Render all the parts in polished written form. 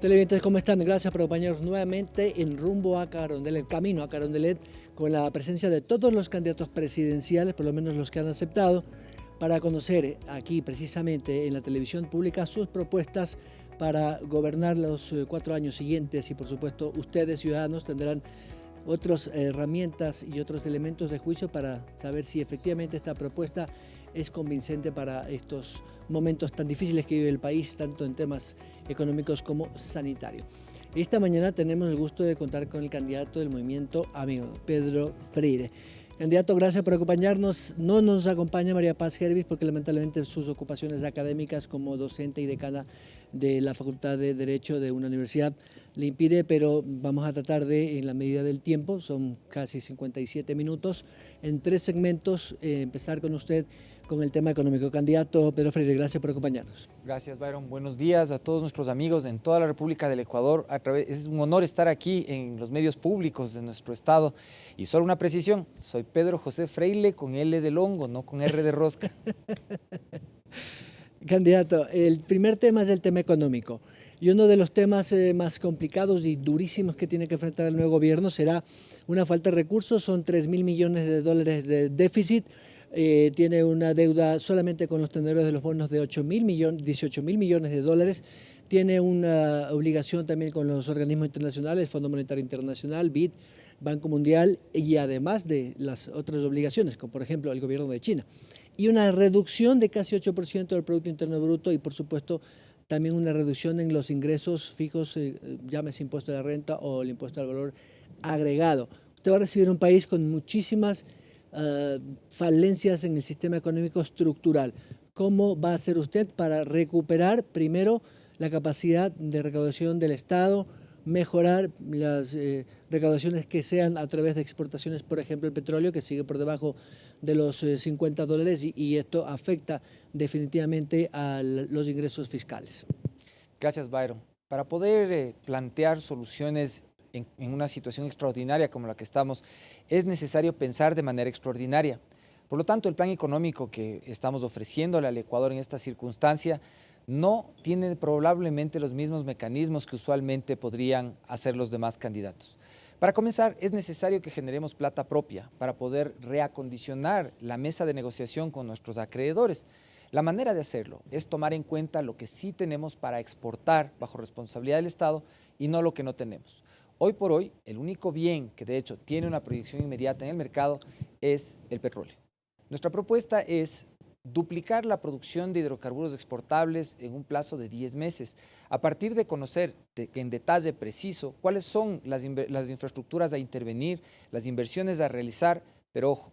Televidentes, ¿cómo están? Gracias por acompañarnos nuevamente en rumbo a Carondelet, camino a Carondelet, con la presencia de todos los candidatos presidenciales, por lo menos los que han aceptado, para conocer aquí precisamente en la televisión pública sus propuestas para gobernar los 4 años siguientes y por supuesto ustedes ciudadanos tendrán otras herramientas y otros elementos de juicio para saber si efectivamente esta propuesta es convincente para estos momentos tan difíciles que vive el país, tanto en temas económicos como sanitarios. Esta mañana tenemos el gusto de contar con el candidato del Movimiento Amigo, Pedro Freire. Candidato, gracias por acompañarnos. No nos acompaña María Paz Hervis porque lamentablemente sus ocupaciones académicas como docente y decana de la Facultad de Derecho de una universidad le impide, pero vamos a tratar de, en la medida del tiempo, son casi 57 minutos, en 3 segmentos, empezar con usted con el tema económico. Candidato Pedro Freire, gracias por acompañarnos. Gracias, Byron. Buenos días a todos nuestros amigos en toda la República del Ecuador. Es un honor estar aquí en los medios públicos de nuestro estado. Y solo una precisión, soy Pedro José Freire con L de Longo, no con R de rosca. Candidato, el primer tema es el tema económico. Y uno de los temas más complicados y durísimos que tiene que enfrentar el nuevo gobierno será una falta de recursos. Son 3.000 millones de dólares de déficit. Tiene una deuda solamente con los tenedores de los bonos de 18.000 millones de dólares. Tiene una obligación también con los organismos internacionales, Fondo Monetario Internacional, BID, Banco Mundial, y además de las otras obligaciones, como por ejemplo el gobierno de China. Y una reducción de casi 8% del Producto Interno Bruto y por supuesto también una reducción en los ingresos fijos, llámese impuesto de la renta o el impuesto al valor agregado. Usted va a recibir un país con muchísimas falencias en el sistema económico estructural. ¿Cómo va a hacer usted para recuperar primero la capacidad de recaudación del Estado, mejorar las recaudaciones que sean a través de exportaciones, por ejemplo el petróleo que sigue por debajo de los 50 dólares y esto afecta definitivamente a los ingresos fiscales? Gracias, Byron. Para poder plantear soluciones en una situación extraordinaria como la que estamos, es necesario pensar de manera extraordinaria. Por lo tanto, el plan económico que estamos ofreciéndole al Ecuador en esta circunstancia no tiene probablemente los mismos mecanismos que usualmente podrían hacer los demás candidatos. Para comenzar, es necesario que generemos plata propia para poder reacondicionar la mesa de negociación con nuestros acreedores. La manera de hacerlo es tomar en cuenta lo que sí tenemos para exportar bajo responsabilidad del Estado y no lo que no tenemos. Hoy por hoy, el único bien que de hecho tiene una proyección inmediata en el mercado es el petróleo. Nuestra propuesta es duplicar la producción de hidrocarburos exportables en un plazo de 10 meses, a partir de conocer en detalle preciso cuáles son las infraestructuras a intervenir, las inversiones a realizar, pero ojo,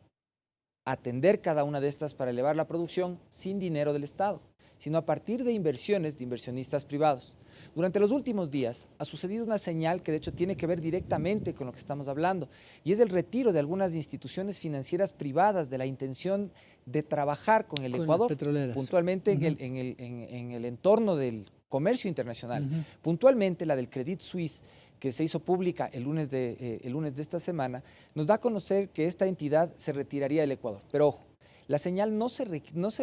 atender cada una de estas para elevar la producción sin dinero del Estado, sino a partir de inversiones de inversionistas privados. Durante los últimos días ha sucedido una señal que de hecho tiene que ver directamente con lo que estamos hablando y es el retiro de algunas instituciones financieras privadas de la intención de trabajar con el Ecuador, puntualmente en el entorno del comercio internacional, puntualmente la del Credit Suisse, que se hizo pública el lunes de esta semana, nos da a conocer que esta entidad se retiraría del Ecuador. Pero ojo, la señal no se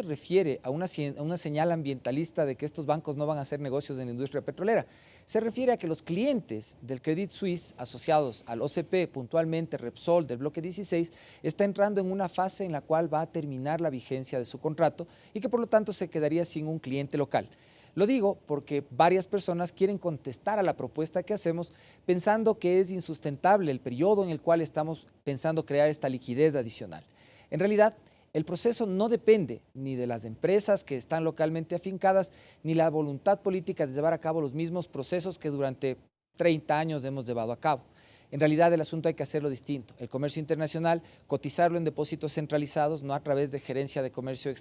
refiere a una señal ambientalista de que estos bancos no van a hacer negocios en la industria petrolera. Se refiere a que los clientes del Credit Suisse asociados al OCP, puntualmente Repsol del bloque 16, está entrando en una fase en la cual va a terminar la vigencia de su contrato y que por lo tanto se quedaría sin un cliente local. Lo digo porque varias personas quieren contestar a la propuesta que hacemos pensando que es insustentable el periodo en el cual estamos pensando crear esta liquidez adicional. En realidad, el proceso no depende ni de las empresas que están localmente afincadas, ni la voluntad política de llevar a cabo los mismos procesos que durante 30 años hemos llevado a cabo. En realidad el asunto hay que hacerlo distinto. El comercio internacional, cotizarlo en depósitos centralizados, no a través de gerencia de comercio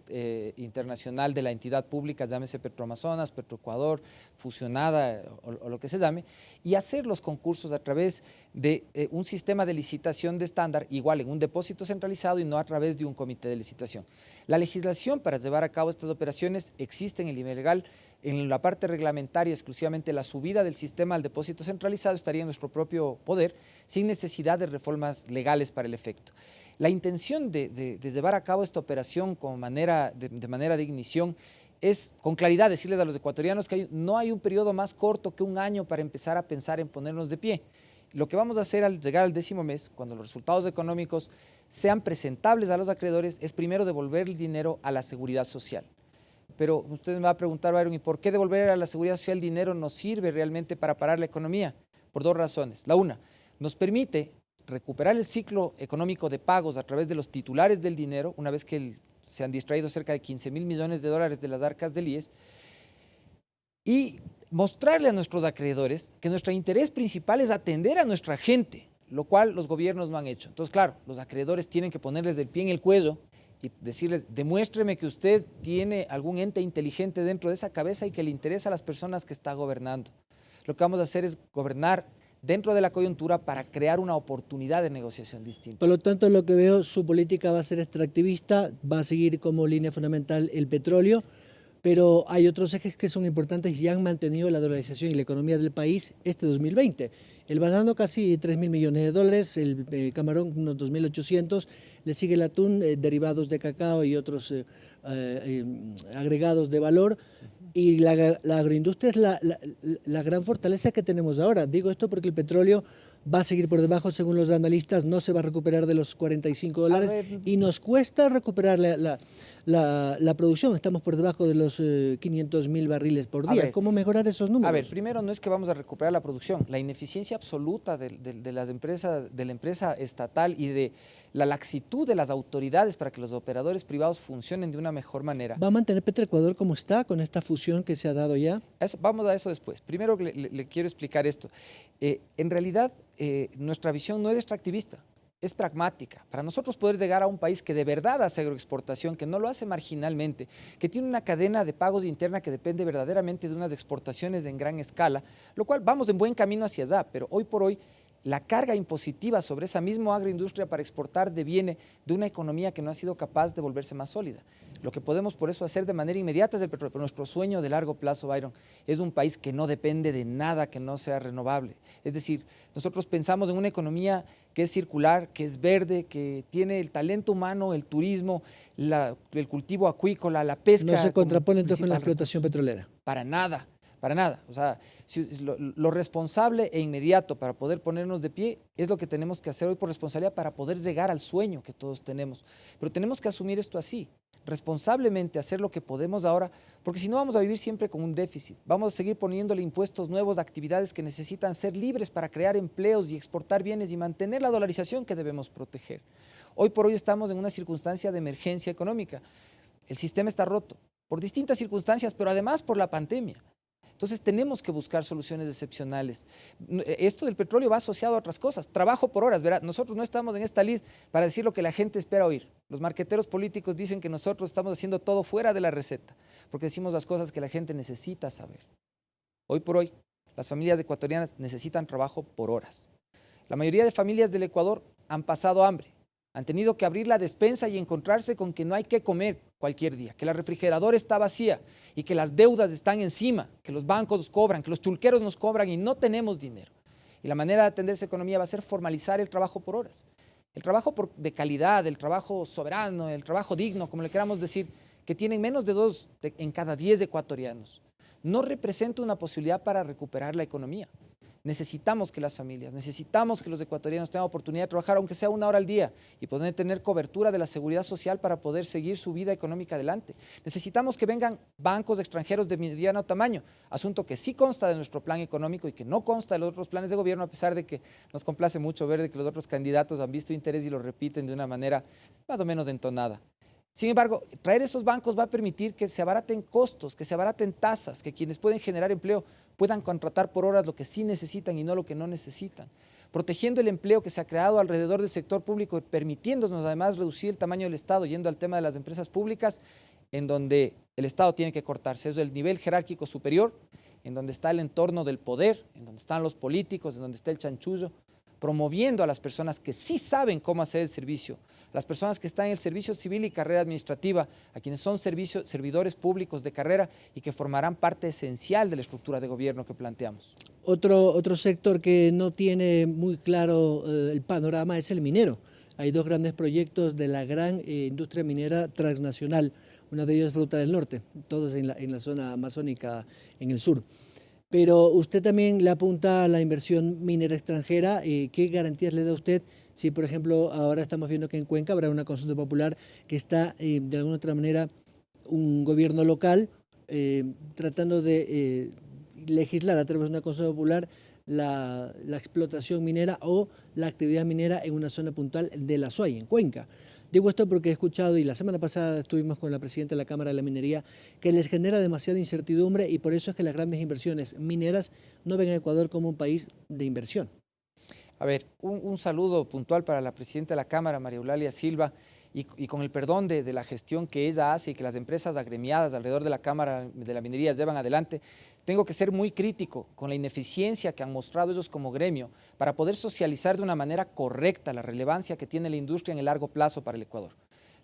internacional de la entidad pública, llámese Petroamazonas, Petroecuador, fusionada o lo que se llame, y hacer los concursos a través de un sistema de licitación de estándar, igual en un depósito centralizado y no a través de un comité de licitación. La legislación para llevar a cabo estas operaciones existe en el nivel legal. En la parte reglamentaria, exclusivamente la subida del sistema al depósito centralizado estaría en nuestro propio poder, sin necesidad de reformas legales para el efecto. La intención de llevar a cabo esta operación de manera de ignición es con claridad decirles a los ecuatorianos que no hay un periodo más corto que un año para empezar a pensar en ponernos de pie. Lo que vamos a hacer al llegar al 10º mes, cuando los resultados económicos sean presentables a los acreedores, es primero devolver el dinero a la seguridad social. Pero usted me va a preguntar, Byron, ¿y por qué devolver a la seguridad social el dinero no sirve realmente para parar la economía? Por dos razones. La una, nos permite recuperar el ciclo económico de pagos a través de los titulares del dinero, una vez que se han distraído cerca de 15.000 millones de dólares de las arcas del IES, y mostrarle a nuestros acreedores que nuestro interés principal es atender a nuestra gente, lo cual los gobiernos no han hecho. Entonces, claro, los acreedores tienen que ponerles del pie en el cuello y decirles, demuéstreme que usted tiene algún ente inteligente dentro de esa cabeza y que le interesa a las personas que está gobernando. Lo que vamos a hacer es gobernar dentro de la coyuntura para crear una oportunidad de negociación distinta. Por lo tanto, lo que veo, su política va a ser extractivista, va a seguir como línea fundamental el petróleo, pero hay otros ejes que son importantes y han mantenido la dolarización y la economía del país este 2020. El banano casi 3.000 millones de dólares, el camarón unos 2.800, le sigue el atún, derivados de cacao y otros agregados de valor. Y la agroindustria es la gran fortaleza que tenemos ahora. Digo esto porque el petróleo va a seguir por debajo, según los analistas, no se va a recuperar de los $45 y nos cuesta recuperar la producción. Estamos por debajo de los 500.000 barriles por día. ¿Cómo mejorar esos números? A ver, primero no es que vamos a recuperar la producción, la ineficiencia absoluta de las empresas, de la empresa estatal y de la laxitud de las autoridades para que los operadores privados funcionen de una mejor manera. ¿Va a mantener Petroecuador como está con esta fusión que se ha dado ya? Vamos a eso después. Primero le quiero explicar esto. En realidad, nuestra visión no es extractivista, es pragmática. Para nosotros poder llegar a un país que de verdad hace agroexportación, que no lo hace marginalmente, que tiene una cadena de pagos interna que depende verdaderamente de unas exportaciones en gran escala, lo cual vamos en buen camino hacia allá, pero hoy por hoy la carga impositiva sobre esa misma agroindustria para exportar deviene de una economía que no ha sido capaz de volverse más sólida. Lo que podemos por eso hacer de manera inmediata es el petróleo, pero nuestro sueño de largo plazo, Byron, es un país que no depende de nada que no sea renovable. Es decir, nosotros pensamos en una economía que es circular, que es verde, que tiene el talento humano, el turismo, el cultivo acuícola, la pesca. ¿No se contrapone entonces con la explotación petrolera? Para nada. Para nada. O sea, lo responsable e inmediato para poder ponernos de pie es lo que tenemos que hacer hoy por responsabilidad para poder llegar al sueño que todos tenemos. Pero tenemos que asumir esto así, responsablemente hacer lo que podemos ahora, porque si no vamos a vivir siempre con un déficit. Vamos a seguir poniéndole impuestos nuevos a actividades que necesitan ser libres para crear empleos y exportar bienes y mantener la dolarización que debemos proteger. Hoy por hoy estamos en una circunstancia de emergencia económica. El sistema está roto por distintas circunstancias, pero además por la pandemia. Entonces tenemos que buscar soluciones excepcionales. Esto del petróleo va asociado a otras cosas. Trabajo por horas, ¿verdad? Nosotros no estamos en esta lid para decir lo que la gente espera oír. Los marqueteros políticos dicen que nosotros estamos haciendo todo fuera de la receta, porque decimos las cosas que la gente necesita saber. Hoy por hoy, las familias ecuatorianas necesitan trabajo por horas. La mayoría de familias del Ecuador han pasado hambre. Han tenido que abrir la despensa y encontrarse con que no hay que comer cualquier día, que la refrigeradora está vacía y que las deudas están encima, que los bancos nos cobran, que los chulqueros nos cobran y no tenemos dinero. Y la manera de atender esa economía va a ser formalizar el trabajo por horas. El trabajo de calidad, el trabajo soberano, el trabajo digno, como le queramos decir, que tienen menos de 2 en cada 10 ecuatorianos, no representa una posibilidad para recuperar la economía. Necesitamos que las familias, necesitamos que los ecuatorianos tengan oportunidad de trabajar, aunque sea 1 hora al día, y poder tener cobertura de la seguridad social para poder seguir su vida económica adelante. Necesitamos que vengan bancos extranjeros de mediano tamaño, asunto que sí consta de nuestro plan económico y que no consta de los otros planes de gobierno, a pesar de que nos complace mucho ver de que los otros candidatos han visto interés y lo repiten de una manera más o menos entonada. Sin embargo, traer esos bancos va a permitir que se abaraten costos, que se abaraten tasas, que quienes pueden generar empleo puedan contratar por horas lo que sí necesitan y no lo que no necesitan, protegiendo el empleo que se ha creado alrededor del sector público y permitiéndonos además reducir el tamaño del Estado, yendo al tema de las empresas públicas, en donde el Estado tiene que cortarse. Eso es el nivel jerárquico superior, en donde está el entorno del poder, en donde están los políticos, en donde está el chanchullo, promoviendo a las personas que sí saben cómo hacer el servicio, las personas que están en el servicio civil y carrera administrativa, a quienes son servidores públicos de carrera y que formarán parte esencial de la estructura de gobierno que planteamos. Otro sector que no tiene muy claro el panorama es el minero. Hay 2 grandes proyectos de la gran industria minera transnacional. una de ellas es Fruta del Norte, todas en la zona amazónica en el sur. Pero usted también le apunta a la inversión minera extranjera. ¿Qué garantías le da usted si, por ejemplo, ahora estamos viendo que en Cuenca habrá una consulta popular que está, de alguna otra manera, un gobierno local tratando de legislar a través de una consulta popular la explotación minera o la actividad minera en una zona puntual de la SUAY, en Cuenca? Digo esto porque he escuchado, y la semana pasada estuvimos con la presidenta de la Cámara de la Minería, que les genera demasiada incertidumbre y por eso es que las grandes inversiones mineras no ven a Ecuador como un país de inversión. A ver, un saludo puntual para la presidenta de la Cámara, María Eulalia Silva, y con el perdón de la gestión que ella hace y que las empresas agremiadas alrededor de la Cámara de la Minería llevan adelante, tengo que ser muy crítico con la ineficiencia que han mostrado ellos como gremio para poder socializar de una manera correcta la relevancia que tiene la industria en el largo plazo para el Ecuador.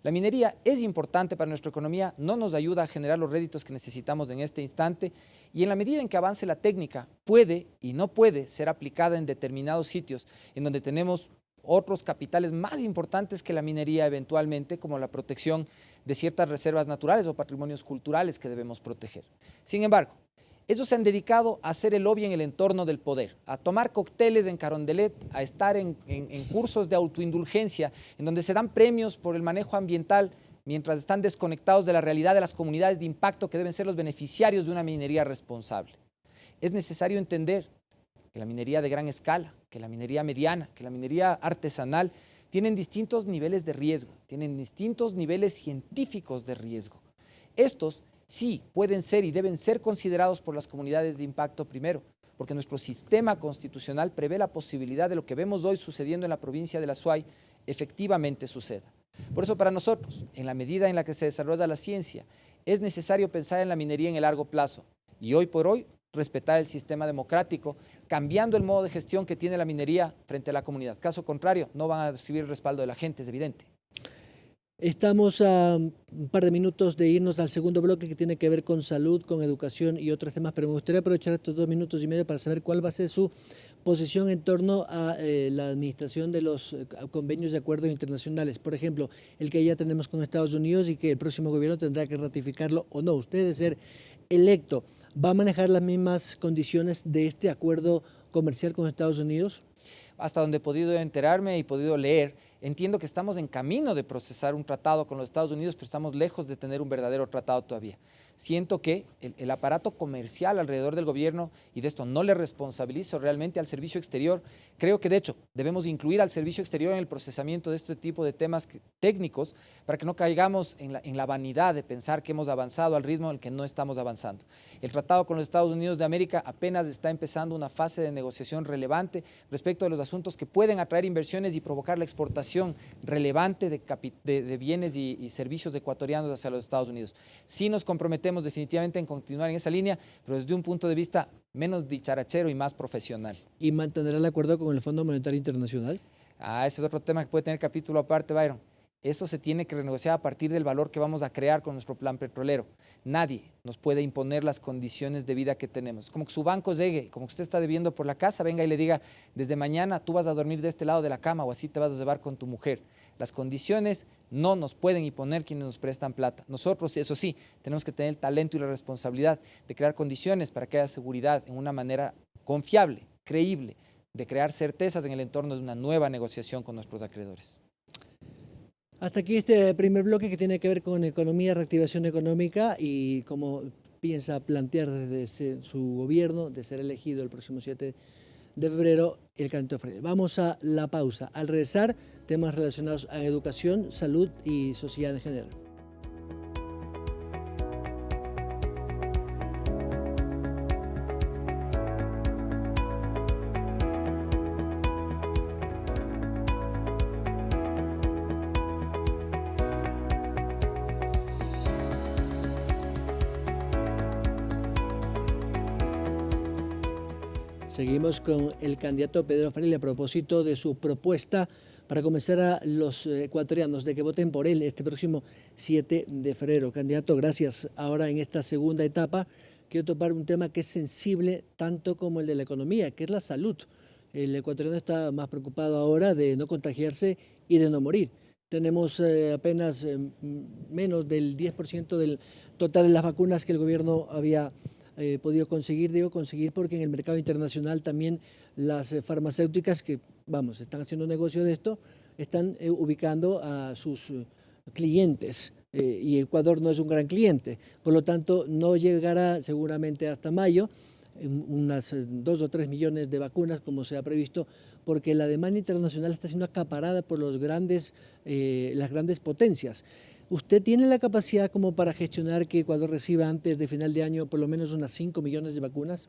La minería es importante para nuestra economía, no nos ayuda a generar los réditos que necesitamos en este instante y en la medida en que avance la técnica puede y no puede ser aplicada en determinados sitios en donde tenemos otros capitales más importantes que la minería eventualmente, como la protección de ciertas reservas naturales o patrimonios culturales que debemos proteger. Sin embargo, ellos se han dedicado a hacer el lobby en el entorno del poder, a tomar cócteles en Carondelet, a estar en cursos de autoindulgencia, en donde se dan premios por el manejo ambiental, mientras están desconectados de la realidad de las comunidades de impacto que deben ser los beneficiarios de una minería responsable. Es necesario entender que la minería de gran escala, que la minería mediana, que la minería artesanal, tienen distintos niveles de riesgo, tienen distintos niveles científicos de riesgo. Estos sí pueden ser y deben ser considerados por las comunidades de impacto primero, porque nuestro sistema constitucional prevé la posibilidad de lo que vemos hoy sucediendo en la provincia de la SUAY efectivamente suceda. Por eso para nosotros, en la medida en la que se desarrolla la ciencia, es necesario pensar en la minería en el largo plazo y hoy por hoy respetar el sistema democrático, cambiando el modo de gestión que tiene la minería frente a la comunidad. Caso contrario, no van a recibir el respaldo de la gente, es evidente. Estamos a un par de minutos de irnos al segundo bloque que tiene que ver con salud, con educación y otros temas, pero me gustaría aprovechar estos 2 minutos y medio para saber cuál va a ser su posición en torno a la administración de los convenios de acuerdos internacionales. Por ejemplo, el que ya tenemos con Estados Unidos y que el próximo gobierno tendrá que ratificarlo o no. Usted de ser electo, ¿va a manejar las mismas condiciones de este acuerdo comercial con Estados Unidos? Hasta donde he podido enterarme y podido leer, entiendo que estamos en camino de procesar un tratado con los Estados Unidos, pero estamos lejos de tener un verdadero tratado todavía. Siento que el aparato comercial alrededor del gobierno, y de esto no le responsabilizo realmente al servicio exterior, creo que de hecho debemos incluir al servicio exterior en el procesamiento de este tipo de temas técnicos para que no caigamos en la vanidad de pensar que hemos avanzado al ritmo en el que no estamos avanzando. El tratado con los Estados Unidos de América apenas está empezando una fase de negociación relevante respecto de los asuntos que pueden atraer inversiones y provocar la exportación relevante de bienes y servicios ecuatorianos hacia los Estados Unidos. Sí nos comprometemos definitivamente en continuar en esa línea, pero desde un punto de vista menos dicharachero y más profesional. ¿Y mantendrá el acuerdo con el Fondo Monetario Internacional? Ese es otro tema que puede tener capítulo aparte, Byron. Eso se tiene que renegociar a partir del valor que vamos a crear con nuestro plan petrolero. Nadie nos puede imponer las condiciones de vida que tenemos. Como que su banco llegue, como que usted está debiendo por la casa, venga y le diga, desde mañana tú vas a dormir de este lado de la cama o así te vas a llevar con tu mujer. Las condiciones no nos pueden imponer quienes nos prestan plata. Nosotros, eso sí, tenemos que tener el talento y la responsabilidad de crear condiciones para que haya seguridad en una manera confiable, creíble, de crear certezas en el entorno de una nueva negociación con nuestros acreedores. Hasta aquí este primer bloque que tiene que ver con economía, reactivación económica y cómo piensa plantear desde su gobierno de ser elegido el próximo 7 de febrero el candidato Freire. Vamos a la pausa. Al regresar, temas relacionados a educación, salud y sociedad en general. Seguimos con el candidato Pedro Freire a propósito de su propuesta para convencer a los ecuatorianos de que voten por él este próximo 7 de febrero. Candidato, gracias. Ahora en esta segunda etapa quiero topar un tema que es sensible tanto como el de la economía, que es la salud. El ecuatoriano está más preocupado ahora de no contagiarse y de no morir. tenemos apenas menos del 10% del total de las vacunas que el gobierno había podido conseguir. Digo conseguir porque en el mercado internacional también las farmacéuticas que, vamos, están haciendo negocio de esto, están ubicando a sus clientes. Y Ecuador no es un gran cliente, por lo tanto no llegará seguramente hasta mayo unas 2 o 3 millones de vacunas como se ha previsto, porque la demanda internacional está siendo acaparada por las grandes potencias. ¿Usted tiene la capacidad como para gestionar que Ecuador reciba antes de final de año por lo menos unas 5 millones de vacunas?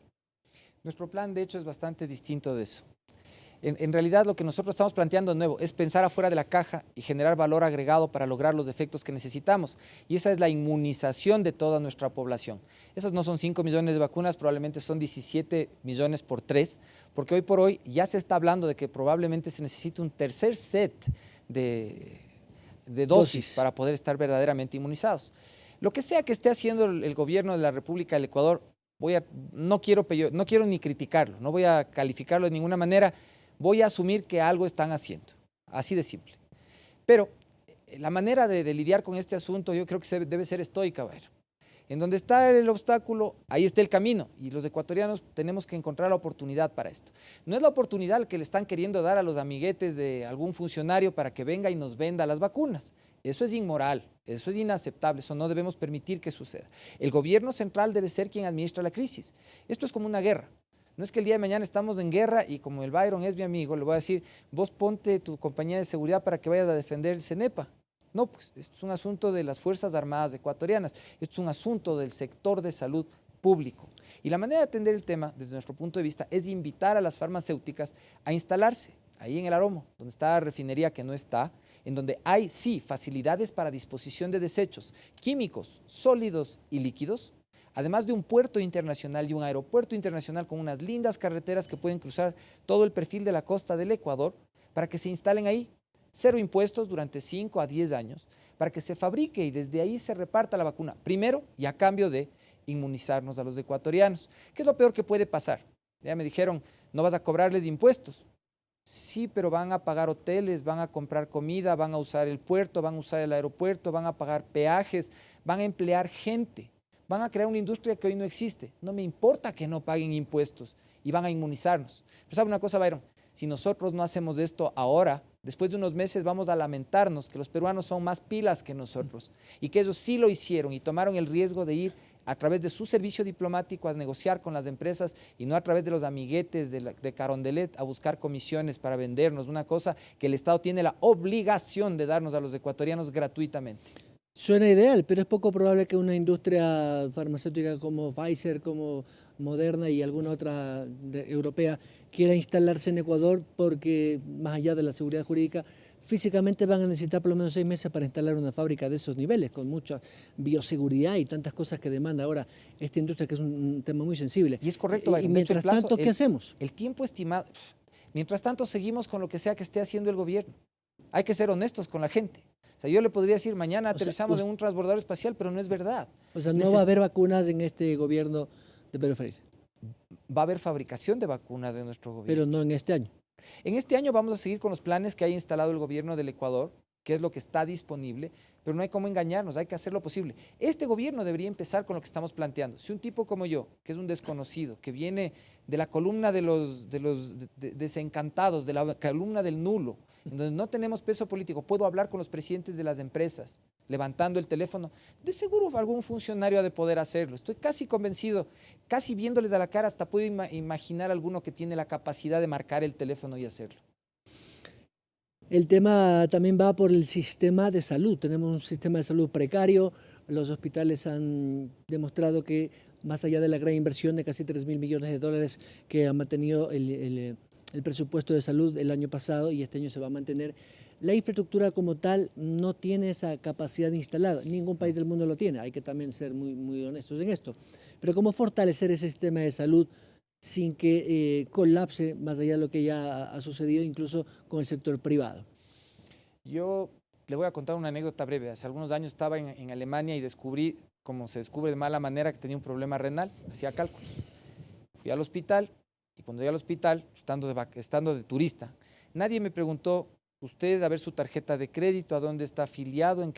Nuestro plan, de hecho, es bastante distinto de eso. En realidad, lo que nosotros estamos planteando de nuevo es pensar afuera de la caja y generar valor agregado para lograr los efectos que necesitamos. Y esa es la inmunización de toda nuestra población. Esos no son 5 millones de vacunas, probablemente son 17 millones por 3, porque hoy por hoy ya se está hablando de que probablemente se necesite un tercer set de dosis para poder estar verdaderamente inmunizados. Lo que sea que esté haciendo el gobierno de la República del Ecuador, no quiero ni criticarlo, no voy a calificarlo de ninguna manera. Voy a asumir que algo están haciendo, así de simple. Pero la manera de lidiar con este asunto yo creo que debe ser estoica, Bayro. En donde está el obstáculo, ahí está el camino, y los ecuatorianos tenemos que encontrar la oportunidad para esto. No es la oportunidad que le están queriendo dar a los amiguetes de algún funcionario para que venga y nos venda las vacunas. Eso es inmoral, eso es inaceptable, eso no debemos permitir que suceda. El gobierno central debe ser quien administra la crisis. Esto es como una guerra. No es que el día de mañana estamos en guerra y como el Byron es mi amigo, le voy a decir, vos ponte tu compañía de seguridad para que vayas a defender el CENEPA. No, pues esto es un asunto de las Fuerzas Armadas ecuatorianas, esto es un asunto del sector de salud público. Y la manera de atender el tema, desde nuestro punto de vista, es invitar a las farmacéuticas a instalarse ahí en el Aromo, donde está la refinería que no está, en donde hay, sí, facilidades para disposición de desechos químicos, sólidos y líquidos, además de un puerto internacional y un aeropuerto internacional con unas lindas carreteras que pueden cruzar todo el perfil de la costa del Ecuador, para que se instalen ahí, 0 impuestos durante 5 a 10 años, para que se fabrique y desde ahí se reparta la vacuna, primero y a cambio de inmunizarnos a los ecuatorianos. ¿Qué es lo peor que puede pasar? Ya me dijeron, no vas a cobrarles impuestos. Sí, pero van a pagar hoteles, van a comprar comida, van a usar el puerto, van a usar el aeropuerto, van a pagar peajes, van a emplear gente. Van a crear una industria que hoy no existe. No me importa que no paguen impuestos y van a inmunizarnos. Pero ¿sabe una cosa, Byron? Si nosotros no hacemos esto ahora, después de unos meses vamos a lamentarnos que los peruanos son más pilas que nosotros y que ellos sí lo hicieron y tomaron el riesgo de ir a través de su servicio diplomático a negociar con las empresas y no a través de los amiguetes de Carondelet a buscar comisiones para vendernos una cosa que el Estado tiene la obligación de darnos a los ecuatorianos gratuitamente. Suena ideal, pero es poco probable que una industria farmacéutica como Pfizer, como Moderna y alguna otra europea quiera instalarse en Ecuador porque, más allá de la seguridad jurídica, físicamente van a necesitar por lo menos 6 meses para instalar una fábrica de esos niveles, con mucha bioseguridad y tantas cosas que demanda ahora esta industria, que es un tema muy sensible. Y es correcto, Byron. Y mientras tanto, ¿qué hacemos? El tiempo estimado. Mientras tanto, seguimos con lo que sea que esté haciendo el gobierno. Hay que ser honestos con la gente. O sea, yo le podría decir, mañana aterrizamos en un transbordador espacial, pero no es verdad. O sea, no va a haber vacunas en este gobierno de Pedro Freire. Va a haber fabricación de vacunas de nuestro gobierno. Pero no en este año. En este año vamos a seguir con los planes que haya instalado el gobierno del Ecuador, que es lo que está disponible, pero no hay cómo engañarnos, hay que hacer lo posible. Este gobierno debería empezar con lo que estamos planteando. Si un tipo como yo, que es un desconocido, que viene de la columna de los desencantados, de la columna del nulo, en donde no tenemos peso político, puedo hablar con los presidentes de las empresas, levantando el teléfono, de seguro algún funcionario ha de poder hacerlo. Estoy casi convencido, casi viéndoles a la cara, hasta puedo imaginar alguno que tiene la capacidad de marcar el teléfono y hacerlo. El tema también va por el sistema de salud. Tenemos un sistema de salud precario. Los hospitales han demostrado que, más allá de la gran inversión de casi 3.000 millones de dólares que ha mantenido el presupuesto de salud el año pasado y este año se va a mantener, la infraestructura como tal no tiene esa capacidad instalada. Ningún país del mundo lo tiene. Hay que también ser muy honestos en esto. Pero ¿cómo fortalecer ese sistema de salud sin que colapse más allá de lo que ya ha sucedido incluso con el sector privado? Yo le voy a contar una anécdota breve. Hace algunos años estaba en Alemania y descubrí, como se descubre de mala manera, que tenía un problema renal. Hacía cálculos. Fui al hospital y cuando llegué al hospital, estando de turista, nadie me preguntó usted a ver su tarjeta de crédito, a dónde está afiliado,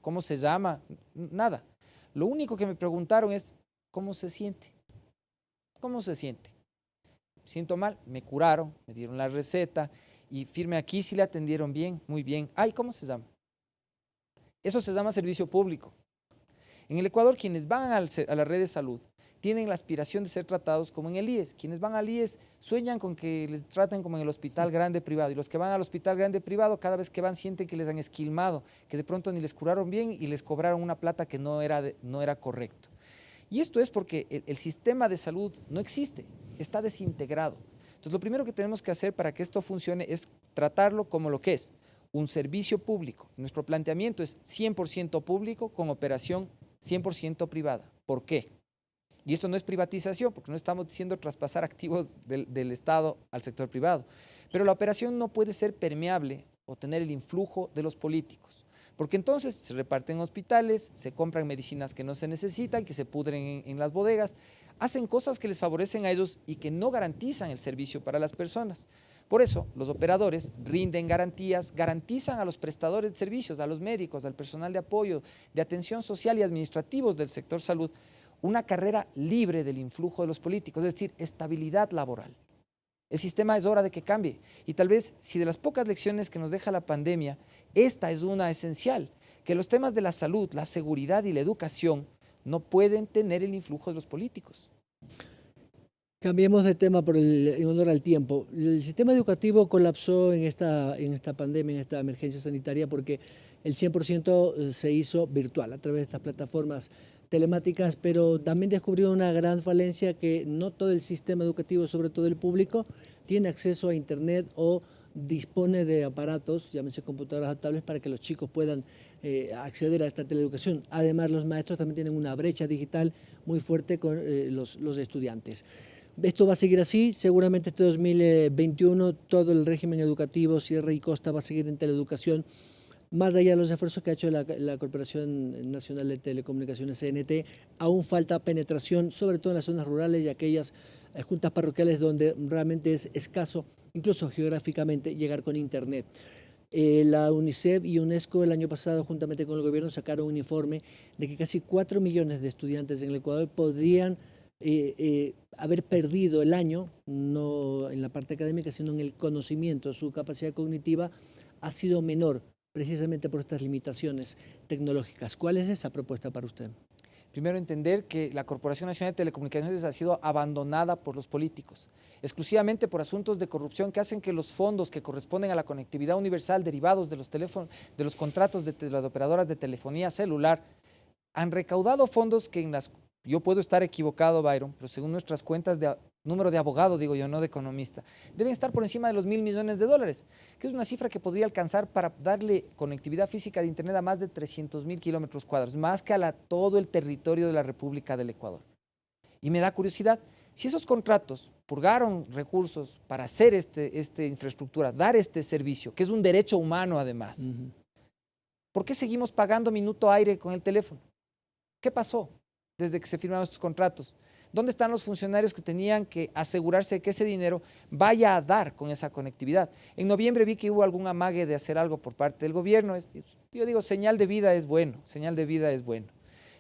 cómo se llama, nada. Lo único que me preguntaron es, ¿cómo se siente? ¿Cómo se siente? Siento mal, me curaron, me dieron la receta y firme aquí si le atendieron bien, muy bien. Ay, ¿cómo se llama? Eso se llama servicio público. En el Ecuador, quienes van a la red de salud tienen la aspiración de ser tratados como en el IES. Quienes van al IES sueñan con que les traten como en el hospital grande privado, y los que van al hospital grande privado cada vez que van sienten que les han esquilmado, que de pronto ni les curaron bien y les cobraron una plata que no era correcto. Y esto es porque el sistema de salud no existe, está desintegrado. Entonces lo primero que tenemos que hacer para que esto funcione es tratarlo como lo que es, un servicio público. Nuestro planteamiento es 100% público con operación 100% privada. ¿Por qué? Y esto no es privatización, porque no estamos diciendo traspasar activos del Estado al sector privado. Pero la operación no puede ser permeable o tener el influjo de los políticos, porque entonces se reparten hospitales, se compran medicinas que no se necesitan, que se pudren en las bodegas, hacen cosas que les favorecen a ellos y que no garantizan el servicio para las personas. Por eso, los operadores rinden garantías, garantizan a los prestadores de servicios, a los médicos, al personal de apoyo, de atención social y administrativos del sector salud, una carrera libre del influjo de los políticos, es decir, estabilidad laboral. El sistema es hora de que cambie y tal vez si de las pocas lecciones que nos deja la pandemia, esta es una esencial, que los temas de la salud, la seguridad y la educación no pueden tener el influjo de los políticos. Cambiemos de tema en honor al tiempo. El sistema educativo colapsó en esta pandemia, en esta emergencia sanitaria, porque el 100% se hizo virtual a través de estas plataformas telemáticas, pero también descubrió una gran falencia, que no todo el sistema educativo, sobre todo el público, tiene acceso a Internet o dispone de aparatos, llámese computadoras o tablets, para que los chicos puedan acceder a esta teleeducación. Además, los maestros también tienen una brecha digital muy fuerte con los estudiantes. Esto va a seguir así, seguramente este 2021 todo el régimen educativo, cierre y costa, va a seguir en teleeducación. Más allá de los esfuerzos que ha hecho la Corporación Nacional de Telecomunicaciones, CNT, aún falta penetración, sobre todo en las zonas rurales y aquellas juntas parroquiales donde realmente es escaso, incluso geográficamente, llegar con Internet. La UNICEF y UNESCO el año pasado, juntamente con el gobierno, sacaron un informe de que casi 4 millones de estudiantes en el Ecuador podrían haber perdido el año, no en la parte académica, sino en el conocimiento. Su capacidad cognitiva ha sido menor, precisamente por estas limitaciones tecnológicas. ¿Cuál es esa propuesta para usted? Primero, entender que la Corporación Nacional de Telecomunicaciones ha sido abandonada por los políticos, exclusivamente por asuntos de corrupción que hacen que los fondos que corresponden a la conectividad universal derivados de los contratos de las operadoras de telefonía celular han recaudado fondos que yo puedo estar equivocado, Byron, pero según nuestras cuentas de número de abogado, digo yo, no de economista, deben estar por encima de los $1.000 millones, que es una cifra que podría alcanzar para darle conectividad física de Internet a más de 300.000 kilómetros cuadrados, más que a todo el territorio de la República del Ecuador. Y me da curiosidad, si esos contratos purgaron recursos para hacer esta infraestructura, dar este servicio, que es un derecho humano además, ¿por qué seguimos pagando minuto aire con el teléfono? ¿Qué pasó desde que se firmaron estos contratos? ¿Dónde están los funcionarios que tenían que asegurarse que ese dinero vaya a dar con esa conectividad? En noviembre vi que hubo algún amague de hacer algo por parte del gobierno. Yo digo, señal de vida es bueno, señal de vida es bueno.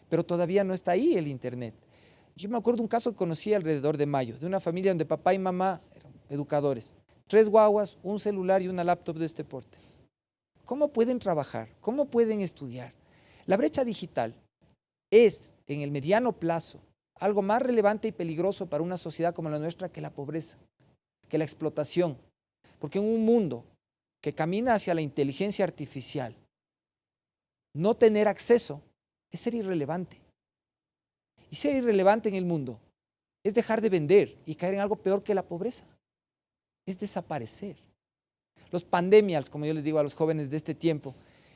Pero todavía no está ahí el Internet. Yo me acuerdo un caso que conocí alrededor de mayo, de una familia donde papá y mamá eran educadores. 3 guaguas, un celular y una laptop de este porte. ¿Cómo pueden trabajar? ¿Cómo pueden estudiar? La brecha digital es, en el mediano plazo, algo más relevante y peligroso para una sociedad como la nuestra que la pobreza, que la explotación. Porque en un mundo que camina hacia la inteligencia artificial, no tener acceso es ser irrelevante. Y ser irrelevante en el mundo es dejar de vender y caer en algo peor que la pobreza. Es desaparecer. Los pandemials, como yo les digo a los jóvenes de este tiempo,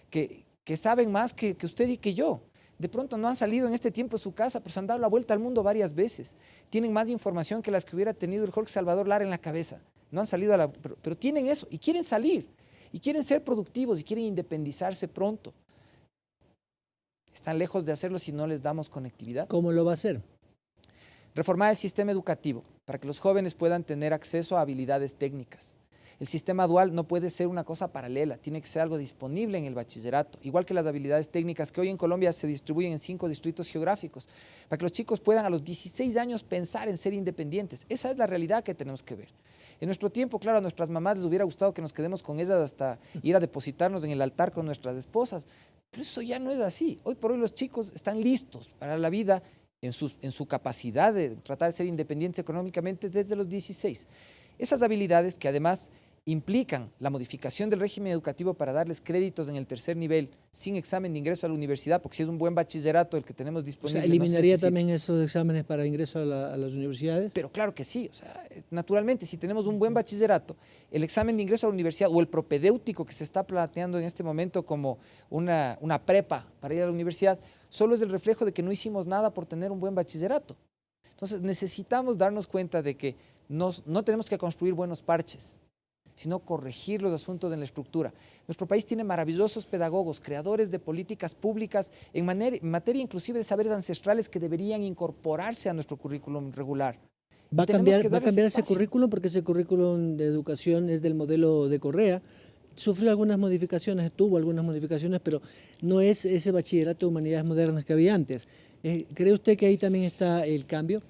que saben más que usted y que yo, de pronto no han salido en este tiempo de su casa, pero se han dado la vuelta al mundo varias veces. Tienen más información que las que hubiera tenido el Jorge Salvador Lara en la cabeza. No han salido pero tienen eso y quieren salir, y quieren ser productivos y quieren independizarse pronto. Están lejos de hacerlo si no les damos conectividad. ¿Cómo lo va a hacer? Reformar el sistema educativo para que los jóvenes puedan tener acceso a habilidades técnicas. El sistema dual no puede ser una cosa paralela, tiene que ser algo disponible en el bachillerato, igual que las habilidades técnicas que hoy en Colombia se distribuyen en 5 distritos geográficos, para que los chicos puedan a los 16 años pensar en ser independientes. Esa es la realidad que tenemos que ver. En nuestro tiempo, claro, a nuestras mamás les hubiera gustado que nos quedemos con ellas hasta ir a depositarnos en el altar con nuestras esposas, pero eso ya no es así. Hoy por hoy los chicos están listos para la vida en su capacidad de tratar de ser independientes económicamente desde los 16. Esas habilidades que además implican la modificación del régimen educativo para darles créditos en el tercer nivel sin examen de ingreso a la universidad, porque si es un buen bachillerato el que tenemos disponible. O sea, ¿eliminaría también esos exámenes para ingreso a las universidades? Pero claro que sí, o sea, naturalmente si tenemos un buen bachillerato, el examen de ingreso a la universidad o el propedéutico que se está planteando en este momento como una prepa para ir a la universidad, solo es el reflejo de que no hicimos nada por tener un buen bachillerato. Entonces necesitamos darnos cuenta de que no tenemos que construir buenos parches, sino corregir los asuntos en la estructura. Nuestro país tiene maravillosos pedagogos, creadores de políticas públicas en materia inclusive de saberes ancestrales que deberían incorporarse a nuestro currículum regular. ¿Va a cambiar ese currículum? Porque ese currículum de educación es del modelo de Correa. Sufrió algunas modificaciones, tuvo algunas modificaciones, pero no es ese bachillerato de humanidades modernas que había antes. ¿Cree usted que ahí también está el cambio?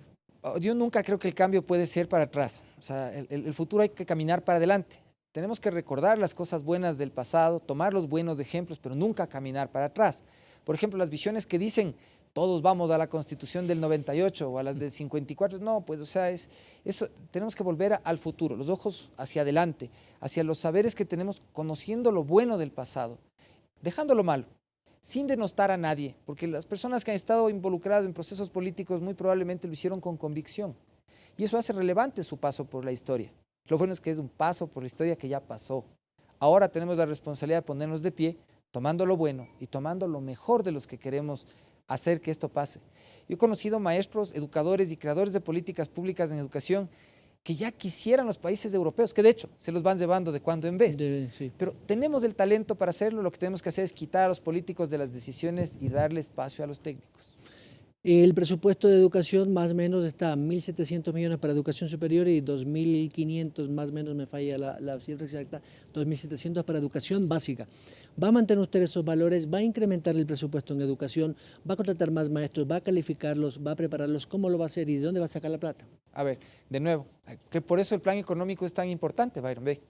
Yo nunca creo que el cambio puede ser para atrás. O sea, el futuro hay que caminar para adelante. Tenemos que recordar las cosas buenas del pasado, tomar los buenos ejemplos, pero nunca caminar para atrás. Por ejemplo, las visiones que dicen todos vamos a la Constitución del 98 o a las del 54, no, pues o sea, eso, tenemos que volver al futuro, los ojos hacia adelante, hacia los saberes que tenemos, conociendo lo bueno del pasado, dejando lo malo, sin denostar a nadie, porque las personas que han estado involucradas en procesos políticos muy probablemente lo hicieron con convicción, y eso hace relevante su paso por la historia. Lo bueno es que es un paso por la historia que ya pasó. Ahora tenemos la responsabilidad de ponernos de pie, tomando lo bueno y tomando lo mejor de los que queremos hacer que esto pase. Yo he conocido maestros, educadores y creadores de políticas públicas en educación que ya quisieran los países europeos, que de hecho se los van llevando de cuando en vez. Sí. Pero tenemos el talento para hacerlo, lo que tenemos que hacer es quitar a los políticos de las decisiones y darle espacio a los técnicos. El presupuesto de educación más o menos está a 1.700 millones para educación superior y 2.500, más o menos me falla la cifra exacta, 2.700 para educación básica. ¿Va a mantener usted esos valores? ¿Va a incrementar el presupuesto en educación? ¿Va a contratar más maestros? ¿Va a calificarlos? ¿Va a prepararlos? ¿Cómo lo va a hacer y de dónde va a sacar la plata? A ver, de nuevo, que por eso el plan económico es tan importante, Byron. Ve,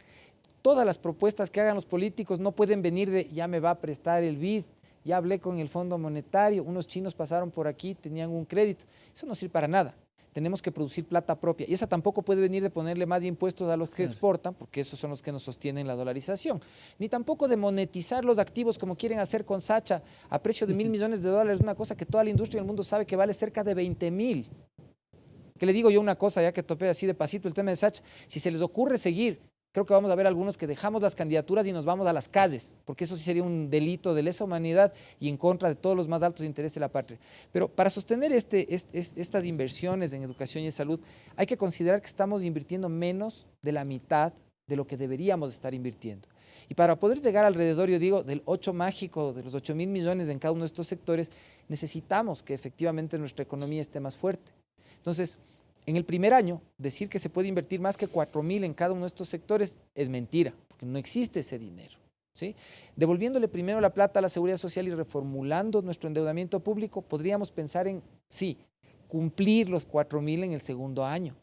todas las propuestas que hagan los políticos no pueden venir de ya me va a prestar el BID, ya hablé con el Fondo Monetario, unos chinos pasaron por aquí, tenían un crédito. Eso no sirve para nada. Tenemos que producir plata propia y esa tampoco puede venir de ponerle más impuestos a los que exportan, porque esos son los que nos sostienen la dolarización, ni tampoco de monetizar los activos como quieren hacer con Sacha a precio de $1.000 millones, una cosa que toda la industria del mundo sabe que vale cerca de 20.000. Que le digo yo una cosa, ya que topé así de pasito el tema de Sacha, si se les ocurre seguir, creo que vamos a ver algunos que dejamos las candidaturas y nos vamos a las calles, porque eso sí sería un delito de lesa humanidad y en contra de todos los más altos intereses de la patria. Pero para sostener estas inversiones en educación y en salud, hay que considerar que estamos invirtiendo menos de la mitad de lo que deberíamos estar invirtiendo. Y para poder llegar alrededor, yo digo, del 8 mágico, de los 8.000 millones en cada uno de estos sectores, necesitamos que efectivamente nuestra economía esté más fuerte. Entonces, en el primer año, decir que se puede invertir más que 4.000 en cada uno de estos sectores es mentira, porque no existe ese dinero, ¿sí? Devolviéndole primero la plata a la seguridad social y reformulando nuestro endeudamiento público, podríamos pensar en, sí, cumplir los 4.000 en el segundo año.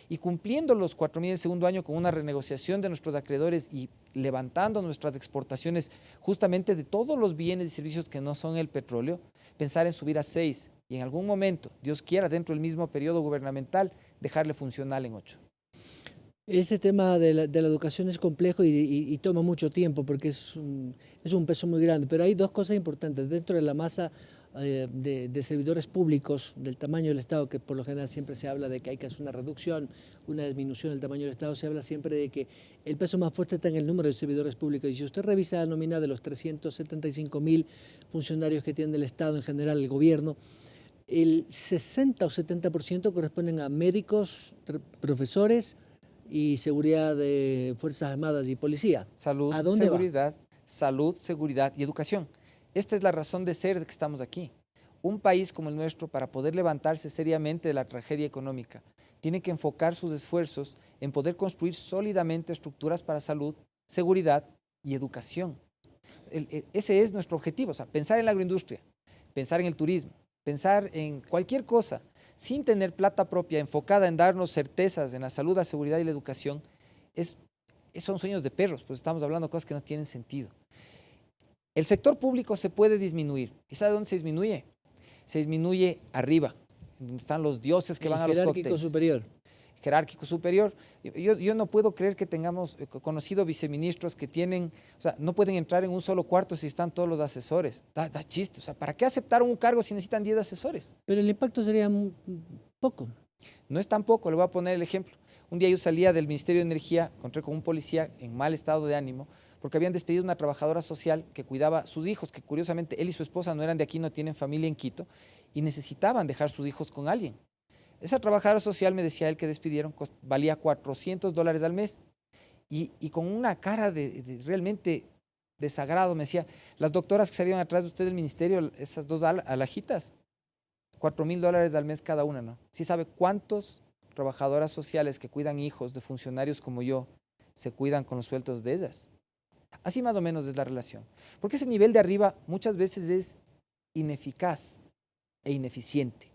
Y cumpliendo los 4.000 en el segundo año con una renegociación de nuestros acreedores y levantando nuestras exportaciones justamente de todos los bienes y servicios que no son el petróleo, pensar en subir a 6 y en algún momento, Dios quiera, dentro del mismo periodo gubernamental, dejarle funcional en 8. Este tema de la educación es complejo y toma mucho tiempo porque es un peso muy grande, pero hay dos cosas importantes. Dentro de la masa de servidores públicos del tamaño del Estado, que por lo general siempre se habla de que hay que hacer una reducción, una disminución del tamaño del Estado, se habla siempre de que el peso más fuerte está en el número de servidores públicos. Y si usted revisa la nómina de los 375.000 funcionarios que tiene el Estado en general, el gobierno, el 60 o 70% corresponden a médicos, profesores y seguridad de Fuerzas Armadas y Policía. Salud, ¿A dónde seguridad, salud, seguridad y educación. Esta es la razón de ser de que estamos aquí. Un país como el nuestro, para poder levantarse seriamente de la tragedia económica, tiene que enfocar sus esfuerzos en poder construir sólidamente estructuras para salud, seguridad y educación. Ese es nuestro objetivo, o sea, pensar en la agroindustria, pensar en el turismo, pensar en cualquier cosa, sin tener plata propia enfocada en darnos certezas en la salud, la seguridad y la educación, son sueños de perros, pues estamos hablando de cosas que no tienen sentido. El sector público se puede disminuir. ¿Y sabe dónde se disminuye? Se disminuye arriba, donde están los dioses que van a los cócteles. Jerárquico superior. Jerárquico superior. Yo no puedo creer que tengamos conocido viceministros que tienen, o sea, no pueden entrar en un solo cuarto si están todos los asesores. Da chiste, o sea, ¿para qué aceptaron un cargo si necesitan 10 asesores? Pero el impacto sería poco. No es tan poco, le voy a poner el ejemplo. Un día yo salía del Ministerio de Energía, encontré con un policía en mal estado de ánimo, porque habían despedido a una trabajadora social que cuidaba a sus hijos, que curiosamente él y su esposa no eran de aquí, no tienen familia en Quito, y necesitaban dejar sus hijos con alguien. Esa trabajadora social, me decía él, que despidieron, valía $400 al mes, y con una cara de realmente desagrado me decía, las doctoras que salieron atrás de usted del ministerio, esas dos alajitas, $4,000 al mes cada una, ¿no? ¿Sí sabe cuántos trabajadoras sociales que cuidan hijos de funcionarios como yo se cuidan con los sueldos de ellas? Así más o menos es la relación. Porque ese nivel de arriba muchas veces es ineficaz e ineficiente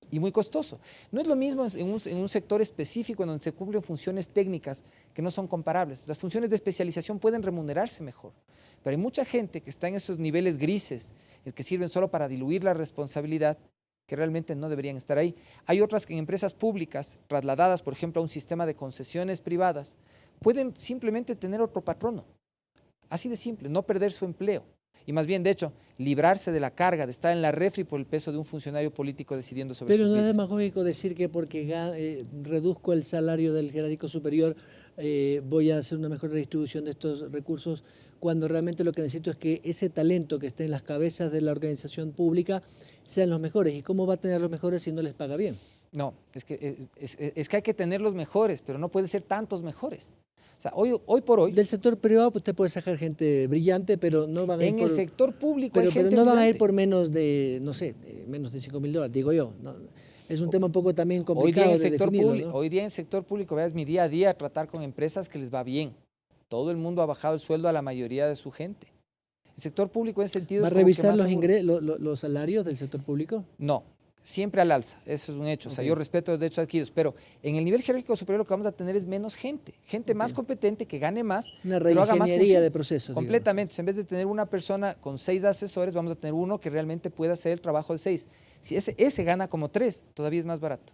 y muy costoso. No es lo mismo en un sector específico en donde se cumplen funciones técnicas que no son comparables. Las funciones de especialización pueden remunerarse mejor, pero hay mucha gente que está en esos niveles grises, que sirven solo para diluir la responsabilidad, que realmente no deberían estar ahí. Hay otras que en empresas públicas, trasladadas por ejemplo a un sistema de concesiones privadas, pueden simplemente tener otro patrono. Así de simple, no perder su empleo. Y más bien, de hecho, librarse de la carga de estar en la refri por el peso de un funcionario político decidiendo sobre Pero sus no es vidas. demagógico decir que porque reduzco el salario del jerárquico superior voy a hacer una mejor redistribución de estos recursos, cuando realmente lo que necesito es que ese talento que esté en las cabezas de la organización pública sean los mejores. ¿Y cómo va a tener los mejores si no les paga bien? No, es que hay que tener los mejores, pero no pueden ser tantos mejores. O sea, hoy por hoy, Del sector privado pues, usted puede sacar gente brillante, pero no van a ir en por, el sector público hay pero gente no van a ir brillante. por menos de, no sé, menos de $5,000, digo yo. No, es un tema un poco también Hoy día complicado en el de sector definirlo, público, ¿no? hoy día en el sector público, veas, mi día a día tratar con empresas que les va bien. Todo el mundo ha bajado el sueldo a la mayoría de su gente. El sector público en ese sentido ¿Va a es como que revisar más los, seguro. los salarios del sector público? No, siempre al alza, eso es un hecho. O sea, yo respeto los derechos adquiridos, pero en el nivel jerárquico superior lo que vamos a tener es menos gente, más competente, que gane más, Una pero haga más reingeniería funciones. de procesos. Completamente. Entonces, en vez de tener una persona con 6 asesores, vamos a tener uno que realmente pueda hacer el trabajo de 6. Si ese gana como 3, todavía es más barato.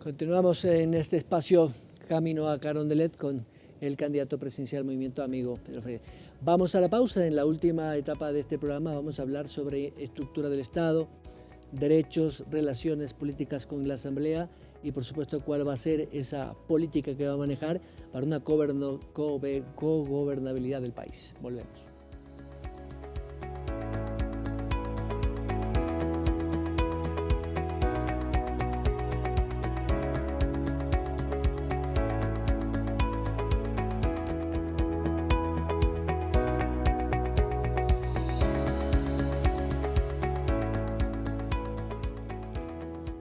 Continuamos en este espacio Camino a Carondelet con el candidato presidencial Movimiento Amigo, Pedro Freire. Vamos a la pausa. En la última etapa de este programa vamos a hablar sobre estructura del Estado, derechos, relaciones políticas con la Asamblea y por supuesto cuál va a ser esa política que va a manejar para una cogobernabilidad del país. Volvemos.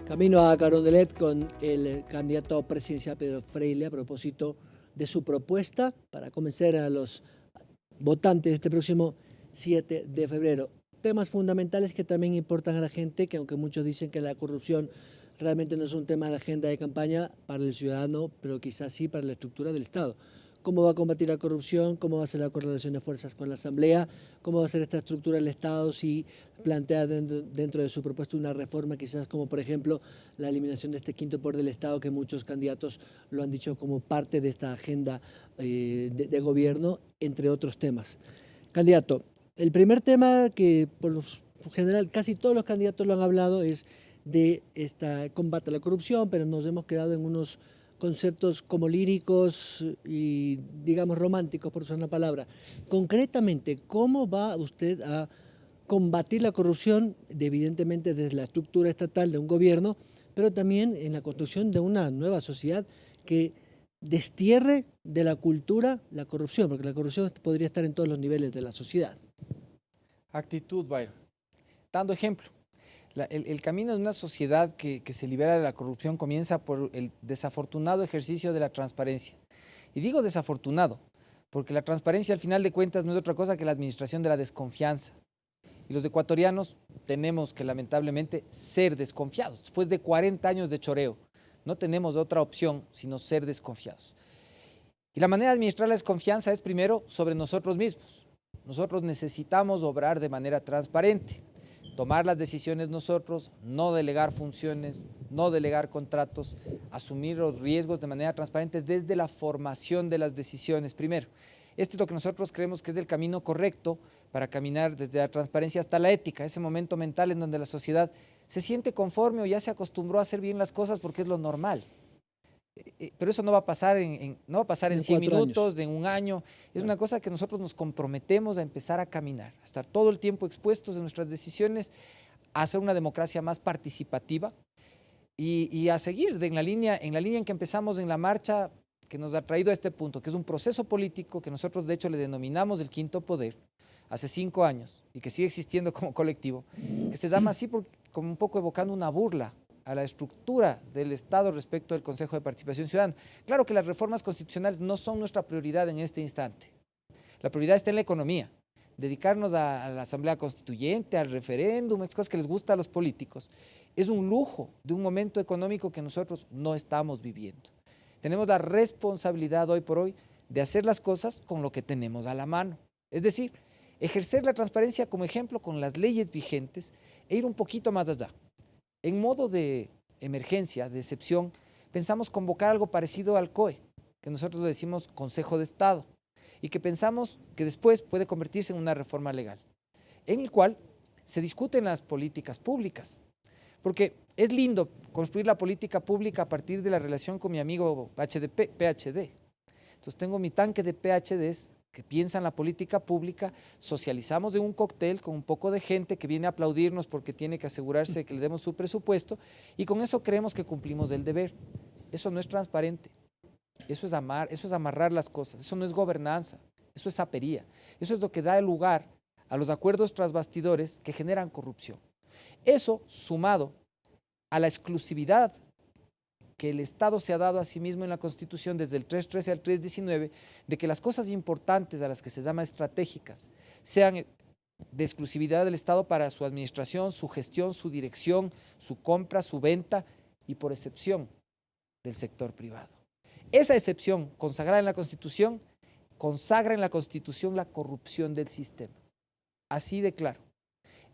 Camino a Carondelet con el candidato presidencial Pedro Freire a propósito de su propuesta para convencer a los votantes este próximo 7 de febrero. Temas fundamentales que también importan a la gente, que aunque muchos dicen que la corrupción realmente no es un tema de agenda de campaña para el ciudadano, pero quizás sí para la estructura del Estado. ¿Cómo va a combatir la corrupción? ¿Cómo va a ser la correlación de fuerzas con la Asamblea? ¿Cómo va a ser esta estructura del Estado si plantea dentro de su propuesta una reforma quizás como por ejemplo la eliminación de este quinto poder del Estado, que muchos candidatos lo han dicho como parte de esta agenda de gobierno, entre otros temas? Candidato, el primer tema que por lo general casi todos los candidatos lo han hablado es de este combate a la corrupción, pero nos hemos quedado en unos conceptos como líricos y digamos románticos, por usar una palabra. Concretamente, ¿cómo va usted a combatir la corrupción, evidentemente desde la estructura estatal de un gobierno, pero también en la construcción de una nueva sociedad que destierre de la cultura la corrupción, porque la corrupción podría estar en todos los niveles de la sociedad? Actitud, Byron. Dando ejemplo, El camino de una sociedad que se libera de la corrupción comienza por el desafortunado ejercicio de la transparencia. Y digo desafortunado, porque la transparencia al final de cuentas no es otra cosa que la administración de la desconfianza. Y los ecuatorianos tenemos que lamentablemente ser desconfiados. Después de 40 años de choreo, no tenemos otra opción sino ser desconfiados. Y la manera de administrar la desconfianza es primero sobre nosotros mismos. Nosotros necesitamos obrar de manera transparente, tomar las decisiones nosotros, no delegar funciones, no delegar contratos, asumir los riesgos de manera transparente desde la formación de las decisiones primero. Este es lo que nosotros creemos que es el camino correcto para caminar desde la transparencia hasta la ética, ese momento mental en donde la sociedad se siente conforme o ya se acostumbró a hacer bien las cosas porque es lo normal. Pero eso no va a pasar no va a pasar en 100 minutos, en un año. Es una cosa que nosotros nos comprometemos a empezar a caminar, a estar todo el tiempo expuestos en nuestras decisiones, a hacer una democracia más participativa y a seguir en la línea en que empezamos en la marcha que nos ha traído a este punto, que es un proceso político que nosotros de hecho le denominamos el quinto poder, hace 5 años y que sigue existiendo como colectivo, que se llama así como un poco evocando una burla a la estructura del Estado respecto del Consejo de Participación Ciudadana. Claro que las reformas constitucionales no son nuestra prioridad en este instante. La prioridad está en la economía, dedicarnos a la Asamblea Constituyente, al referéndum, esas cosas que les gusta a los políticos. Es un lujo de un momento económico que nosotros no estamos viviendo. Tenemos la responsabilidad hoy por hoy de hacer las cosas con lo que tenemos a la mano. Es decir, ejercer la transparencia como ejemplo con las leyes vigentes e ir un poquito más allá. En modo de emergencia, de excepción, pensamos convocar algo parecido al COE, que nosotros le decimos Consejo de Estado, y que pensamos que después puede convertirse en una reforma legal, en el cual se discuten las políticas públicas, porque es lindo construir la política pública a partir de la relación con mi amigo PhD. Entonces tengo mi tanque de PhDs que piensan la política pública, socializamos en un cóctel con un poco de gente que viene a aplaudirnos porque tiene que asegurarse de que le demos su presupuesto y con eso creemos que cumplimos el deber. Eso no es transparente, eso es amarrar las cosas, eso no es gobernanza, eso es sapería, eso es lo que da lugar a los acuerdos tras bastidores que generan corrupción. Eso sumado a la exclusividad que el Estado se ha dado a sí mismo en la Constitución desde el 3.13 al 3.19, de que las cosas importantes a las que se llama estratégicas sean de exclusividad del Estado para su administración, su gestión, su dirección, su compra, su venta y por excepción del sector privado. Esa excepción consagrada en la Constitución consagra en la Constitución la corrupción del sistema. Así de claro.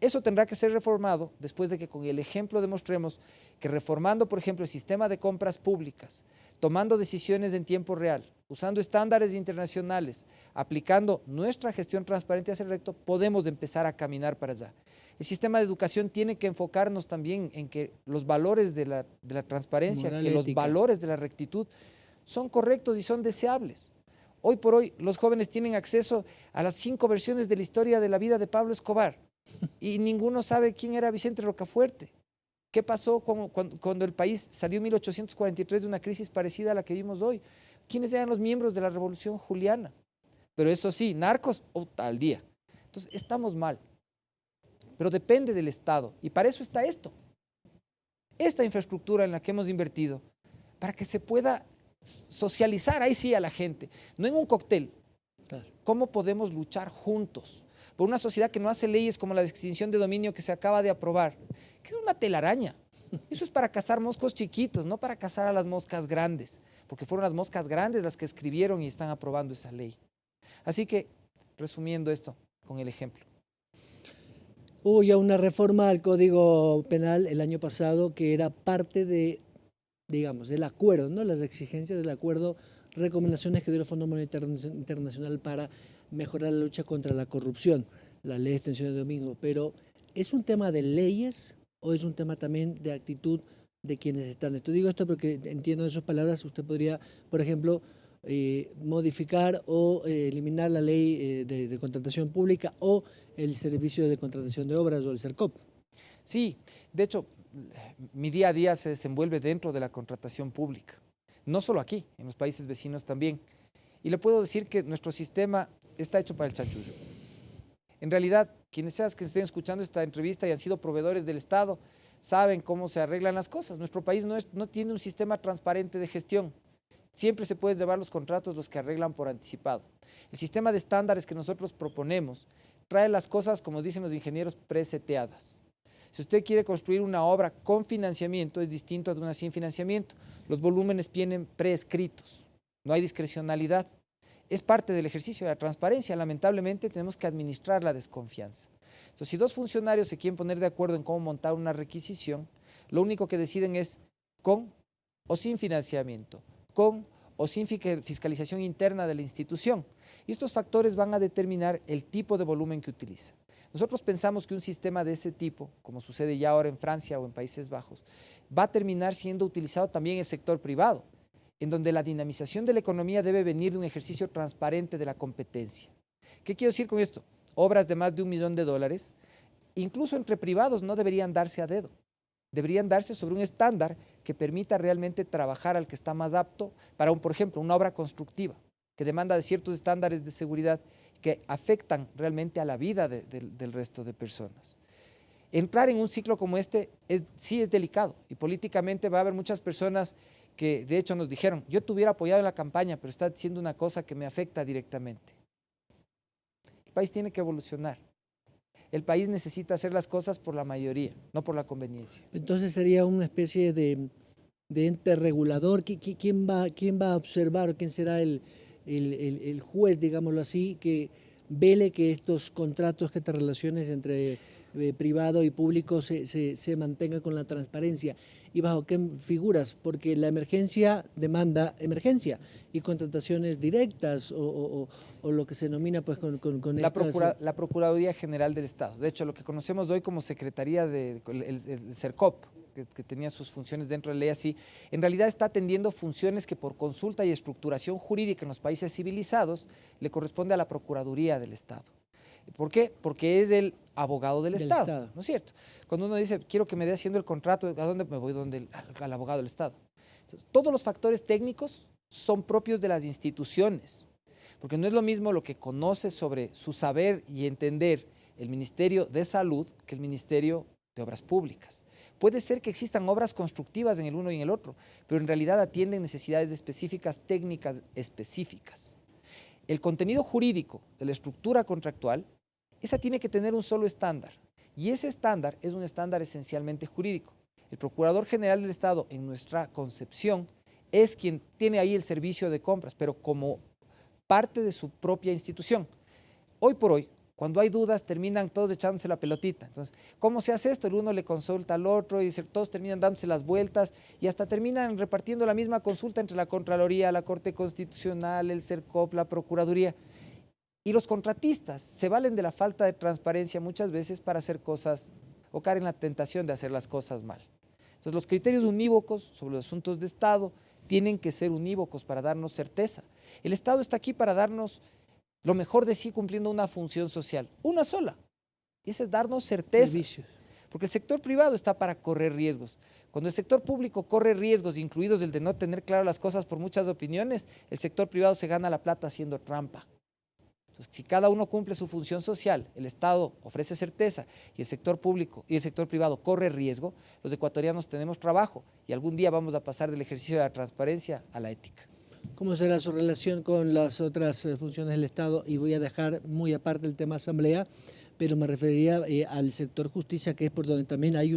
Eso tendrá que ser reformado después de que con el ejemplo demostremos que reformando, por ejemplo, el sistema de compras públicas, tomando decisiones en tiempo real, usando estándares internacionales, aplicando nuestra gestión transparente hacia el recto, podemos empezar a caminar para allá. El sistema de educación tiene que enfocarnos también en que los valores de la transparencia, que los valores de la rectitud son correctos y son deseables. Hoy por hoy los jóvenes tienen acceso a las 5 versiones de la historia de la vida de Pablo Escobar y ninguno sabe quién era Vicente Rocafuerte. ¿Qué pasó cuando el país salió en 1843 de una crisis parecida a la que vimos hoy? ¿Quiénes eran los miembros de la Revolución Juliana? Pero eso sí, narcos al día. Entonces estamos mal, pero depende del Estado y para eso está esta infraestructura en la que hemos invertido, para que se pueda socializar ahí sí a la gente, no en un cóctel. Claro. ¿Cómo podemos luchar juntos por una sociedad que no hace leyes como la de extinción de dominio que se acaba de aprobar, que es una telaraña? Eso es para cazar moscos chiquitos, no para cazar a las moscas grandes, porque fueron las moscas grandes las que escribieron y están aprobando esa ley. Así que, resumiendo esto con el ejemplo. Hubo ya una reforma al Código Penal el año pasado que era parte de, digamos, del acuerdo, ¿no? Las exigencias del acuerdo, recomendaciones que dio el Fondo Monetario Internacional para mejorar la lucha contra la corrupción, la ley de extensión de domingo. Pero, ¿es un tema de leyes o es un tema también de actitud de quienes están? Esto digo esto porque entiendo de sus palabras, usted podría, por ejemplo, modificar o eliminar la ley de contratación pública o el servicio de contratación de obras o el CERCOP. Sí, de hecho, mi día a día se desenvuelve dentro de la contratación pública, no solo aquí, en los países vecinos también. Y le puedo decir que nuestro sistema está hecho para el chanchullo. En realidad, quienes que estén escuchando esta entrevista y han sido proveedores del Estado, saben cómo se arreglan las cosas. Nuestro país no tiene un sistema transparente de gestión. Siempre se pueden llevar los contratos los que arreglan por anticipado. El sistema de estándares que nosotros proponemos trae las cosas, como dicen los ingenieros, preseteadas. Si usted quiere construir una obra con financiamiento, es distinto de una sin financiamiento. Los volúmenes vienen preescritos, no hay discrecionalidad. Es parte del ejercicio de la transparencia. Lamentablemente tenemos que administrar la desconfianza. Entonces, si dos funcionarios se quieren poner de acuerdo en cómo montar una requisición, lo único que deciden es con o sin financiamiento, con o sin fiscalización interna de la institución. Y estos factores van a determinar el tipo de volumen que utiliza. Nosotros pensamos que un sistema de ese tipo, como sucede ya ahora en Francia o en Países Bajos, va a terminar siendo utilizado también en el sector privado, en donde la dinamización de la economía debe venir de un ejercicio transparente de la competencia. ¿Qué quiero decir con esto? Obras de más de $1 millón, incluso entre privados, no deberían darse a dedo. Deberían darse sobre un estándar que permita realmente trabajar al que está más apto para, por ejemplo, una obra constructiva que demanda de ciertos estándares de seguridad que afectan realmente a la vida del resto de personas. Entrar en un ciclo como este sí es delicado y políticamente va a haber muchas personas que de hecho nos dijeron, yo te hubiera apoyado en la campaña, pero está diciendo una cosa que me afecta directamente. El país tiene que evolucionar. El país necesita hacer las cosas por la mayoría, no por la conveniencia. Entonces sería una especie de ente regulador. ¿Quién va a observar o quién será el juez, digámoslo así, que vele que estos contratos, que estas relaciones entre privado y público se mantengan con la transparencia? ¿Y bajo qué figuras? Porque la emergencia demanda emergencia y contrataciones directas o lo que se denomina pues con la Procuraduría General del Estado. De hecho, lo que conocemos hoy como Secretaría el CERCOP, que tenía sus funciones dentro de la ley así, en realidad está atendiendo funciones que por consulta y estructuración jurídica en los países civilizados le corresponde a la Procuraduría del Estado. ¿Por qué? Porque es el abogado del Estado, ¿no es cierto? Cuando uno dice, quiero que me dé haciendo el contrato, ¿a dónde me voy? Al abogado del Estado. Entonces, todos los factores técnicos son propios de las instituciones, porque no es lo mismo lo que conoce sobre su saber y entender el Ministerio de Salud que el Ministerio de Obras Públicas. Puede ser que existan obras constructivas en el uno y en el otro, pero en realidad atienden necesidades específicas, técnicas específicas. El contenido jurídico de la estructura contractual, esa tiene que tener un solo estándar, y ese estándar es un estándar esencialmente jurídico. El Procurador General del Estado, en nuestra concepción, es quien tiene ahí el servicio de compras, pero como parte de su propia institución. Hoy por hoy, cuando hay dudas, terminan todos echándose la pelotita. Entonces, ¿cómo se hace esto? El uno le consulta al otro y todos terminan dándose las vueltas y hasta terminan repartiendo la misma consulta entre la Contraloría, la Corte Constitucional, el CERCOP, la Procuraduría. Y los contratistas se valen de la falta de transparencia muchas veces para hacer cosas o caer en la tentación de hacer las cosas mal. Entonces, los criterios unívocos sobre los asuntos de Estado tienen que ser unívocos para darnos certeza. El Estado está aquí para darnos lo mejor de sí cumpliendo una función social, una sola, y esa es darnos certezas, porque el sector privado está para correr riesgos. Cuando el sector público corre riesgos, incluidos el de no tener claro las cosas por muchas opiniones, el sector privado se gana la plata haciendo trampa. Entonces, si cada uno cumple su función social, el Estado ofrece certeza y el sector público y el sector privado corre riesgo, los ecuatorianos tenemos trabajo y algún día vamos a pasar del ejercicio de la transparencia a la ética. ¿Cómo será su relación con las otras funciones del Estado? Y voy a dejar muy aparte el tema asamblea, pero me referiría al sector justicia, que es por donde también hay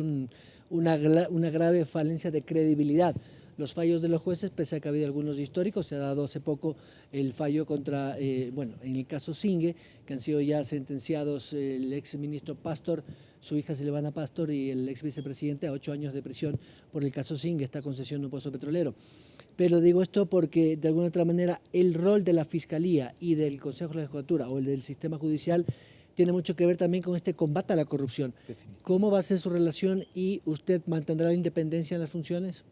una grave falencia de credibilidad. Los fallos de los jueces, pese a que ha habido algunos históricos, se ha dado hace poco el fallo contra, en el caso Singue, que han sido ya sentenciados el ex ministro Pastor, su hija Silvana Pastor y el ex vicepresidente a 8 años de prisión por el caso Singue, esta concesión de un pozo petrolero. Pero digo esto porque de alguna otra manera el rol de la Fiscalía y del Consejo de la Judicatura o el del sistema judicial tiene mucho que ver también con este combate a la corrupción. ¿Cómo va a ser su relación y usted mantendrá la independencia en las funciones?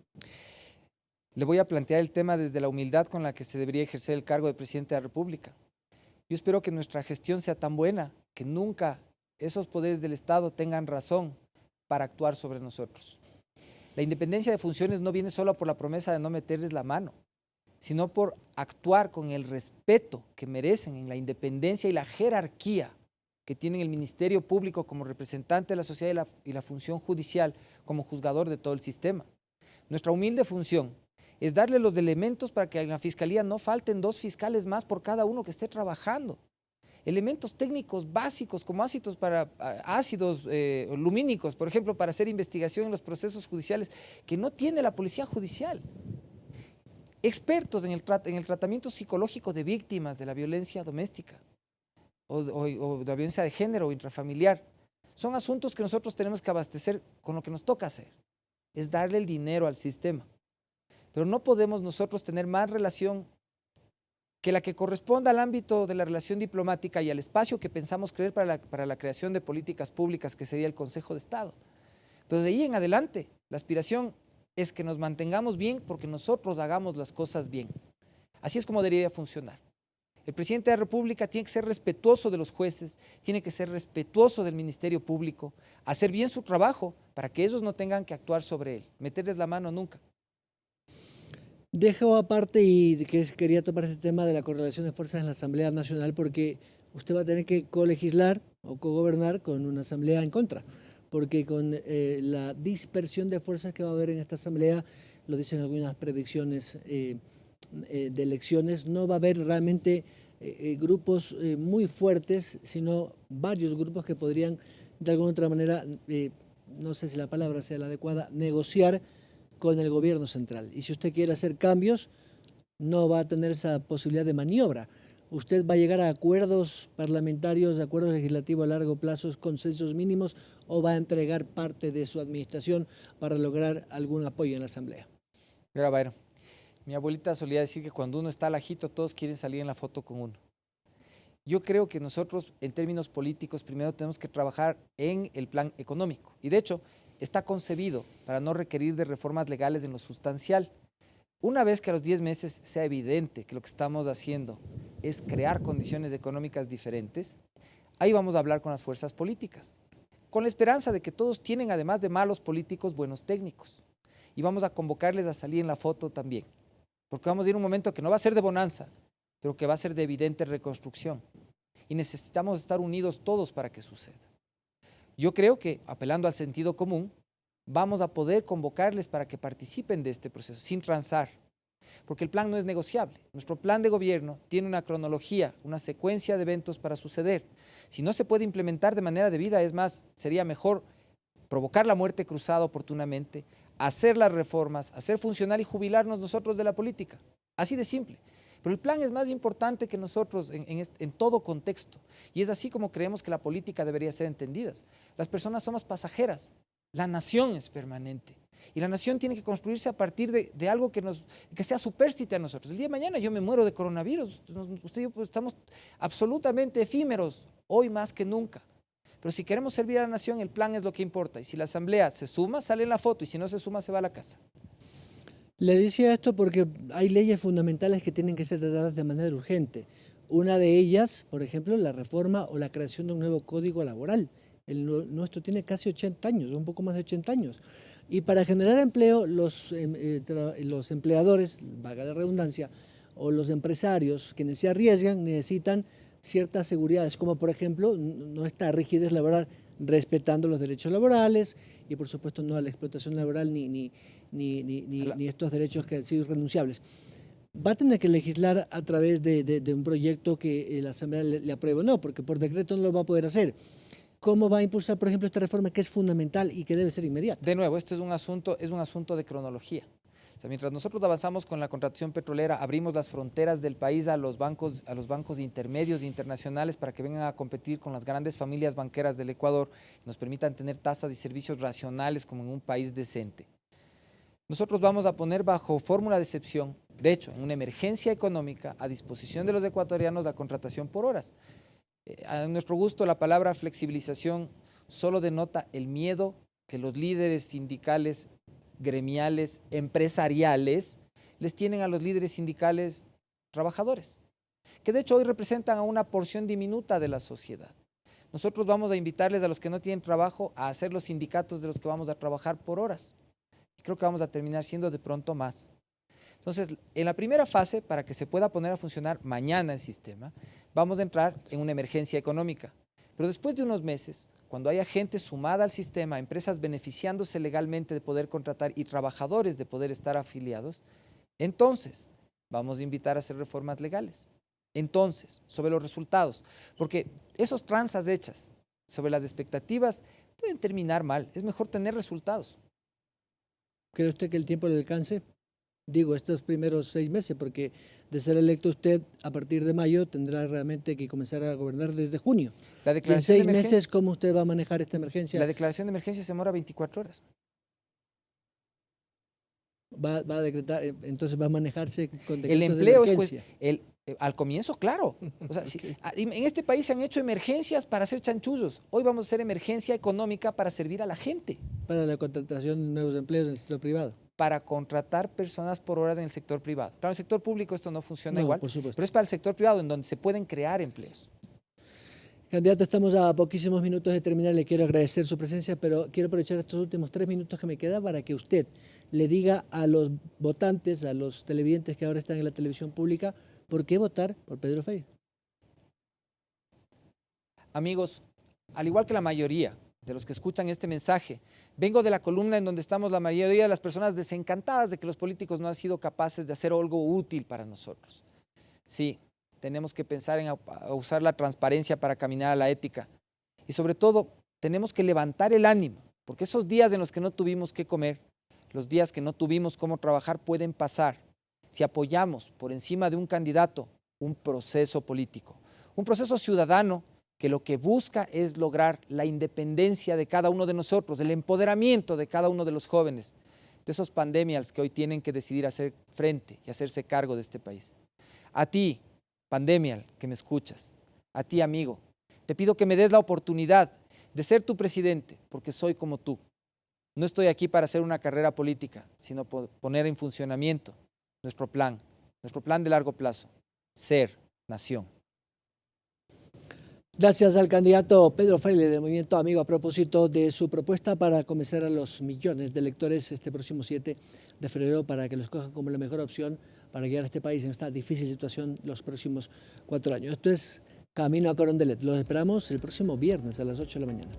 Le voy a plantear el tema desde la humildad con la que se debería ejercer el cargo de presidente de la República. Yo espero que nuestra gestión sea tan buena que nunca esos poderes del Estado tengan razón para actuar sobre nosotros. La independencia de funciones no viene solo por la promesa de no meterles la mano, sino por actuar con el respeto que merecen en la independencia y la jerarquía que tienen el Ministerio Público como representante de la sociedad y la función judicial como juzgador de todo el sistema. Nuestra humilde función es darle los elementos para que en la Fiscalía no falten 2 fiscales más por cada uno que esté trabajando. Elementos técnicos básicos como ácidos lumínicos, por ejemplo, para hacer investigación en los procesos judiciales que no tiene la policía judicial. Expertos en el tratamiento psicológico de víctimas de la violencia doméstica o de la violencia de género o intrafamiliar. Son asuntos que nosotros tenemos que abastecer con lo que nos toca hacer, es darle el dinero al sistema. Pero no podemos nosotros tener más relación que la que corresponda al ámbito de la relación diplomática y al espacio que pensamos creer para la creación de políticas públicas, que sería el Consejo de Estado. Pero de ahí en adelante, la aspiración es que nos mantengamos bien porque nosotros hagamos las cosas bien. Así es como debería funcionar. El presidente de la República tiene que ser respetuoso de los jueces, tiene que ser respetuoso del Ministerio Público, hacer bien su trabajo para que ellos no tengan que actuar sobre él, meterles la mano nunca. Dejo aparte y quería tomar este tema de la correlación de fuerzas en la Asamblea Nacional porque usted va a tener que colegislar o cogobernar con una Asamblea en contra, porque con la dispersión de fuerzas que va a haber en esta Asamblea, lo dicen algunas predicciones de elecciones, no va a haber realmente grupos muy fuertes, sino varios grupos que podrían de alguna otra manera, no sé si la palabra sea la adecuada, negociar con el gobierno central. Y si usted quiere hacer cambios, no va a tener esa posibilidad de maniobra. Usted va a llegar a acuerdos parlamentarios, acuerdos legislativos a largo plazo, consensos mínimos, o va a entregar parte de su administración para lograr algún apoyo en la Asamblea. Mira, Byron, mi abuelita solía decir que cuando uno está al ajito, todos quieren salir en la foto con uno. Yo creo que nosotros, en términos políticos, primero tenemos que trabajar en el plan económico. Y de hecho, está concebido para no requerir de reformas legales en lo sustancial. Una vez que a los 10 meses sea evidente que lo que estamos haciendo es crear condiciones económicas diferentes, ahí vamos a hablar con las fuerzas políticas, con la esperanza de que todos tienen, además de malos políticos, buenos técnicos. Y vamos a convocarles a salir en la foto también, porque vamos a ir a un momento que no va a ser de bonanza, pero que va a ser de evidente reconstrucción. Y necesitamos estar unidos todos para que suceda. Yo creo que, apelando al sentido común, vamos a poder convocarles para que participen de este proceso, sin transar, porque el plan no es negociable. Nuestro plan de gobierno tiene una cronología, una secuencia de eventos para suceder. Si no se puede implementar de manera debida, es más, sería mejor provocar la muerte cruzada oportunamente, hacer las reformas, hacer funcionar y jubilarnos nosotros de la política. Así de simple. Pero el plan es más importante que nosotros en todo contexto. Y es así como creemos que la política debería ser entendida. Las personas somos pasajeras, la nación es permanente. Y la nación tiene que construirse a partir de algo que sea supérstite a nosotros. El día de mañana yo me muero de coronavirus. Usted y yo pues, estamos absolutamente efímeros, hoy más que nunca. Pero si queremos servir a la nación, el plan es lo que importa. Y si la asamblea se suma, sale en la foto. Y si no se suma, se va a la casa. Le decía esto porque hay leyes fundamentales que tienen que ser tratadas de manera urgente. Una de ellas, por ejemplo, la reforma o la creación de un nuevo código laboral. Nuestro tiene casi 80 años, un poco más de 80 años. Y para generar empleo, los empleadores, valga la redundancia, o los empresarios quienes se arriesgan necesitan ciertas seguridades, como por ejemplo, no esta rigidez laboral, respetando los derechos laborales y por supuesto no a la explotación laboral ni estos derechos que han sido irrenunciables. Va a tener que legislar a través de un proyecto que la Asamblea le apruebe o no, porque por decreto no lo va a poder hacer. ¿Cómo va a impulsar, por ejemplo, esta reforma que es fundamental y que debe ser inmediata? De nuevo, esto es un asunto de cronología. O sea, mientras nosotros avanzamos con la contratación petrolera, abrimos las fronteras del país a los bancos intermedios e internacionales para que vengan a competir con las grandes familias banqueras del Ecuador y nos permitan tener tasas y servicios racionales como en un país decente. Nosotros vamos a poner bajo fórmula de excepción, de hecho, en una emergencia económica, a disposición de los ecuatorianos la contratación por horas. A nuestro gusto, la palabra flexibilización solo denota el miedo que los líderes sindicales, gremiales, empresariales, les tienen a los líderes sindicales trabajadores, que de hecho hoy representan a una porción diminuta de la sociedad. Nosotros vamos a invitarles a los que no tienen trabajo a hacer los sindicatos de los que vamos a trabajar por horas. Creo que vamos a terminar siendo de pronto más. Entonces, en la primera fase, para que se pueda poner a funcionar mañana el sistema, vamos a entrar en una emergencia económica. Pero después de unos meses, cuando haya gente sumada al sistema, empresas beneficiándose legalmente de poder contratar y trabajadores de poder estar afiliados, entonces vamos a invitar a hacer reformas legales. Entonces, sobre los resultados, porque esos tranzas hechas sobre las expectativas pueden terminar mal, es mejor tener resultados. ¿Cree usted que el tiempo le alcance? Digo, estos primeros 6 meses, porque de ser electo usted a partir de mayo tendrá realmente que comenzar a gobernar desde junio. La Y en declaración 6 meses, ¿cómo usted va a manejar esta emergencia? La declaración de emergencia se demora 24 horas. Va a decretar, entonces va a manejarse con decretos El empleo de es emergencia. al comienzo, claro. O sea, Okay. en este país se han hecho emergencias para hacer chanchullos. Hoy vamos a hacer emergencia económica para servir a la gente, Para la contratación de nuevos empleos en el sector privado. para contratar personas por horas en el sector privado. Claro, en el sector público esto no funciona No, igual, por supuesto. pero es para el sector privado en donde se pueden crear empleos. Candidato, estamos a poquísimos minutos de terminar. Le quiero agradecer su presencia, pero quiero aprovechar estos últimos 3 minutos que me quedan para que usted le diga a los votantes, a los televidentes que ahora están en la televisión pública, por qué votar por Pedro Freire. Amigos, al igual que la mayoría de los que escuchan este mensaje, vengo de la columna en donde estamos la mayoría de las personas desencantadas de que los políticos no han sido capaces de hacer algo útil para nosotros. Sí, tenemos que pensar en usar la transparencia para caminar a la ética. Y sobre todo, tenemos que levantar el ánimo, porque esos días en los que no tuvimos qué comer, los días que no tuvimos cómo trabajar pueden pasar si apoyamos por encima de un candidato un proceso político, un proceso ciudadano que lo que busca es lograr la independencia de cada uno de nosotros, el empoderamiento de cada uno de los jóvenes, de esos pandemials que hoy tienen que decidir hacer frente y hacerse cargo de este país. A ti, pandemial, que me escuchas, a ti, amigo, te pido que me des la oportunidad de ser tu presidente, porque soy como tú. No estoy aquí para hacer una carrera política, sino poner en funcionamiento nuestro plan de largo plazo, ser nación. Gracias al candidato Pedro Freire del Movimiento Amigo a propósito de su propuesta para convencer a los millones de electores este próximo 7 de febrero para que los cojan como la mejor opción para guiar a este país en esta difícil situación los próximos 4 años. Esto es Camino a Carondelet. Los esperamos el próximo viernes a las 8 de la mañana.